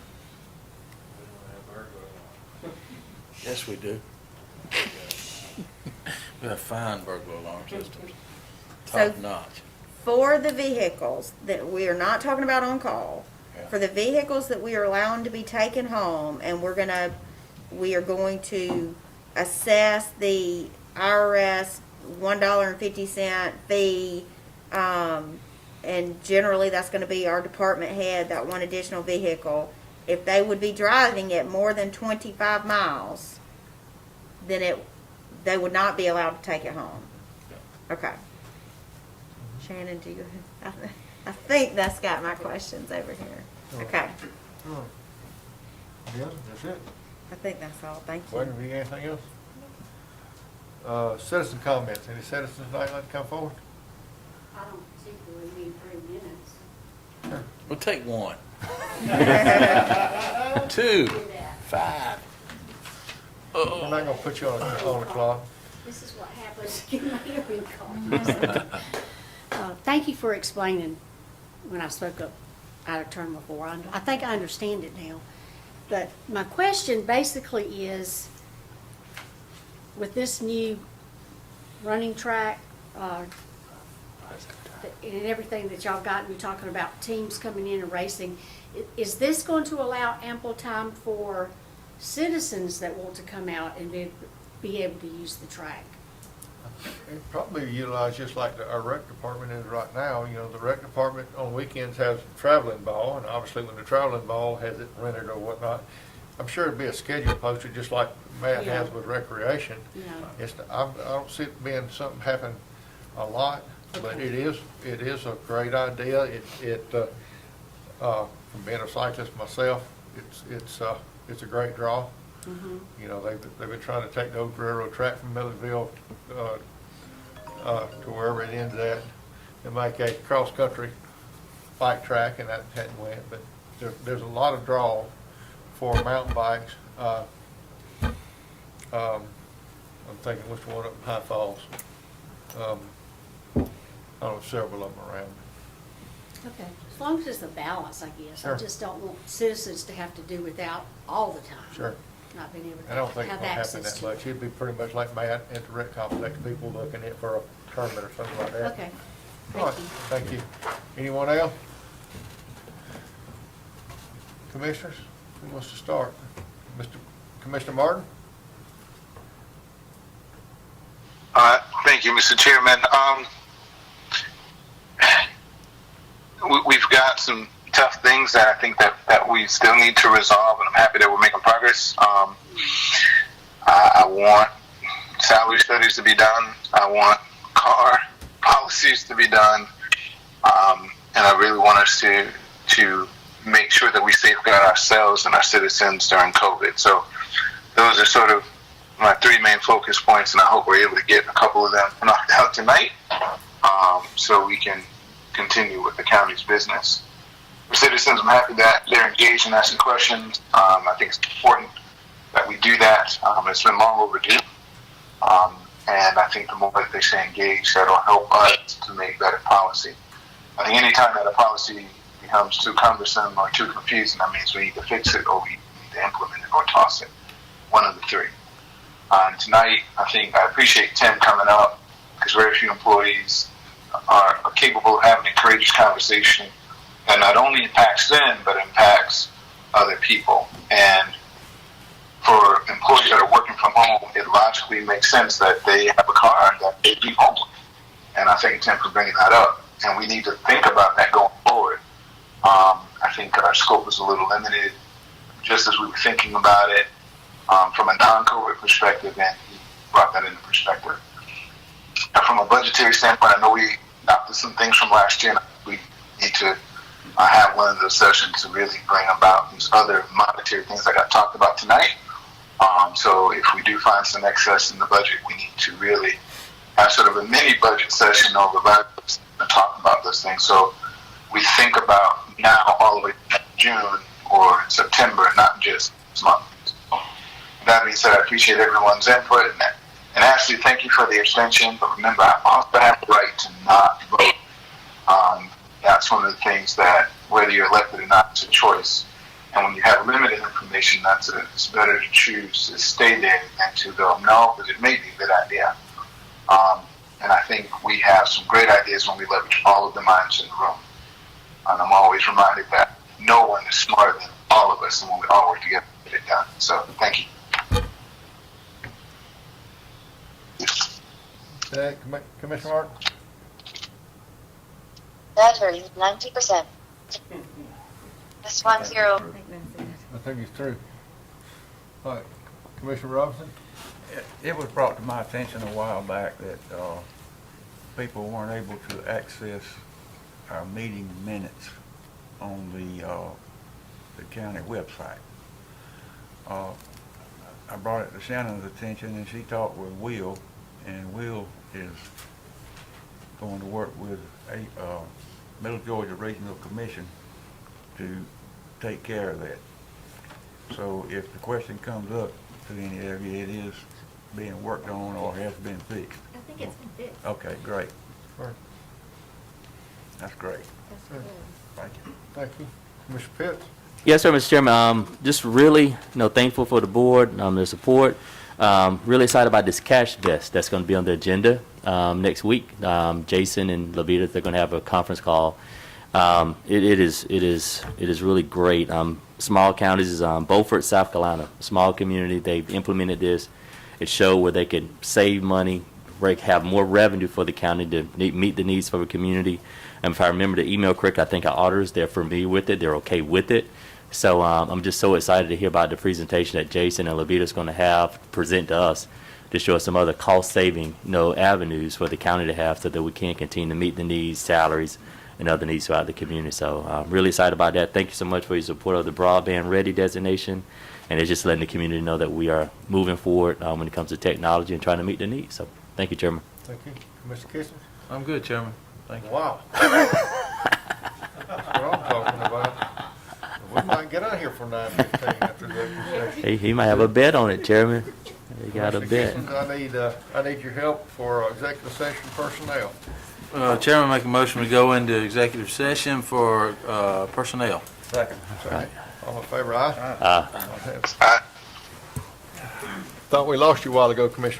yes, we do. We have fine burglar alarm systems. Top notch. For the vehicles that we are not talking about on call, for the vehicles that we are allowing to be taken home, and we are going to assess the IRS $1.50 fee, and generally that's going to be our department head, that one additional vehicle. If they would be driving it more than 25 miles, then they would not be allowed to take it home. Okay. Shannon, do you? I think that's got my questions over here. Okay. Yeah, that's it. I think that's all. Thank you. Wait, have you got anything else? Citizen comments. Any citizens tonight like to come forward? I don't particularly need 3 minutes. We'll take one. 2, 5. We're not gonna put you on the clock. This is what happens to get my hearing caught. Thank you for explaining when I spoke up out of turn before. I think I understand it now. But my question basically is, with this new running track, and everything that y'all got, you're talking about teams coming in and racing, is this going to allow ample time for citizens that want to come out and be able to use the track? It probably utilized just like our rec department is right now. You know, the rec department on weekends has traveling ball, and obviously when the traveling ball has it rented or whatnot, I'm sure it'd be a schedule posted just like Matt has with recreation. Yeah. I don't see it being something happen a lot, but it is a great idea. From being a cyclist myself, it's a great draw. Mm-hmm. You know, they've been trying to take the old railroad track from Milledgeville to wherever it ends at and make a cross-country bike track, and that hadn't went. But there's a lot of draw for mountain bikes. I'm thinking which one up in High Falls. I don't know, several of them around. Okay, as long as it's a balance, I guess. Sure. I just don't want citizens to have to do without all the time. Sure. Not being able I don't to think it's have gonna happen access that to much. it. It'd be pretty much like Matt at the rec complex, people looking at for a tournament or something like that. Okay, All right, thank you. Anyone else? Commissioners, who wants to start? Commissioner Martin? Thank you, Mr. Chairman. We've got some tough things that I think that we still need to resolve, and I'm happy that we're making progress. I want salary studies to be done. I want car policies to be done. And I really want us to make sure that we safeguard ourselves and our citizens during COVID. So those are sort of my three main focus points, and I hope we're able to get a couple of them knocked out tonight, so we can continue with the county's business. For citizens, I'm happy that they're engaged in asking questions. I think it's important that we do that. It's been long overdue. And I think the more that they stay engaged, that'll help us to make better policy. I think any time that a policy becomes too cumbersome or too confusing, that means we need to fix it, or we need to implement it, or toss it. One of the three. Tonight, I appreciate Tim coming up, because very few employees are capable of having a courageous conversation that not only impacts them, but impacts other people. And for employees that are working from home, it logically makes sense that they have a car that they be home with. And I thank Tim for bringing that up. And we need to think about that going forward. I think our scope is a little limited, just as we were thinking about it from a non-COVID perspective, and he brought that into perspective. And from a budgetary standpoint, I know we adopted some things from last year, and we need to have one of those sessions to really bring about these other monetary things that got talked about tonight. So if we do find some excess in the budget, we need to really have sort of a mini budget session over budgets and talk about those things. So we think about now all the way to June or September, not just this month. So that being said, I appreciate everyone's input. And Ashley, thank you for the extension. But remember, I also have the right to not vote. That's one of the things that, whether you're elected or not, it's a choice. And when you have limited information, it's better to choose to stay there than to go, no, but it may be a good idea. And I think we have some great ideas when we leverage all of the minds in the room. And I'm always reminded that no one is smarter than all of us, and when we all work together to get it done. So thank you. Okay, Commissioner Martin? Battery 90%. This 10. I think it's true. All right, Commissioner Robinson? It was brought to my attention a while back that people weren't able to access our meeting minutes on the county website. I brought it to Shannon's attention, and she talked with Will, and Will is going to work with a Middle Georgia Regional Commission to take care of that. So if the question comes up to any of you, it is being worked on or has been fixed. I think it's been fixed. Okay, great. Right. That's great. That's good. Thank you. Thank you. Commissioner Pitts? Yes, sir, Mr. Chairman. Just really, thankful for the board, their support. Really excited about this cash vest that's going to be on the agenda next week. Jason and Levita, they're going to have a conference call. It is really great. Small counties is Beaufort, South Carolina, small community. They've implemented this. It showed where they could save money, have more revenue for the county to meet the needs for the community. And if I remember the email correctly, I think our auditors, they're familiar with it. They're okay with it. So I'm just so excited to hear about the presentation that Jason and Levita is going to have present to us to show us some other cost-saving avenues for the county to have so that we can continue to meet the needs, salaries, and other needs throughout the community. So I'm really excited about that. Thank you so much for your support of the Broadband Ready designation. And it's just letting the community know that we are moving forward when it comes to technology and trying to meet the needs. So thank you, Chairman. Thank you. Commissioner Kissel? I'm good, Chairman. Thank you. Wow. That's what I'm talking about. We might get out of here for 9:15 after the executive session. He might have a bet on it, Chairman. He got a bet. Commissioner Kissel, I need your help for executive session personnel. Chairman, make a motion to go into executive session for personnel. Second. All in favor, aye? Aye. Thought we lost you a while ago, Commissioner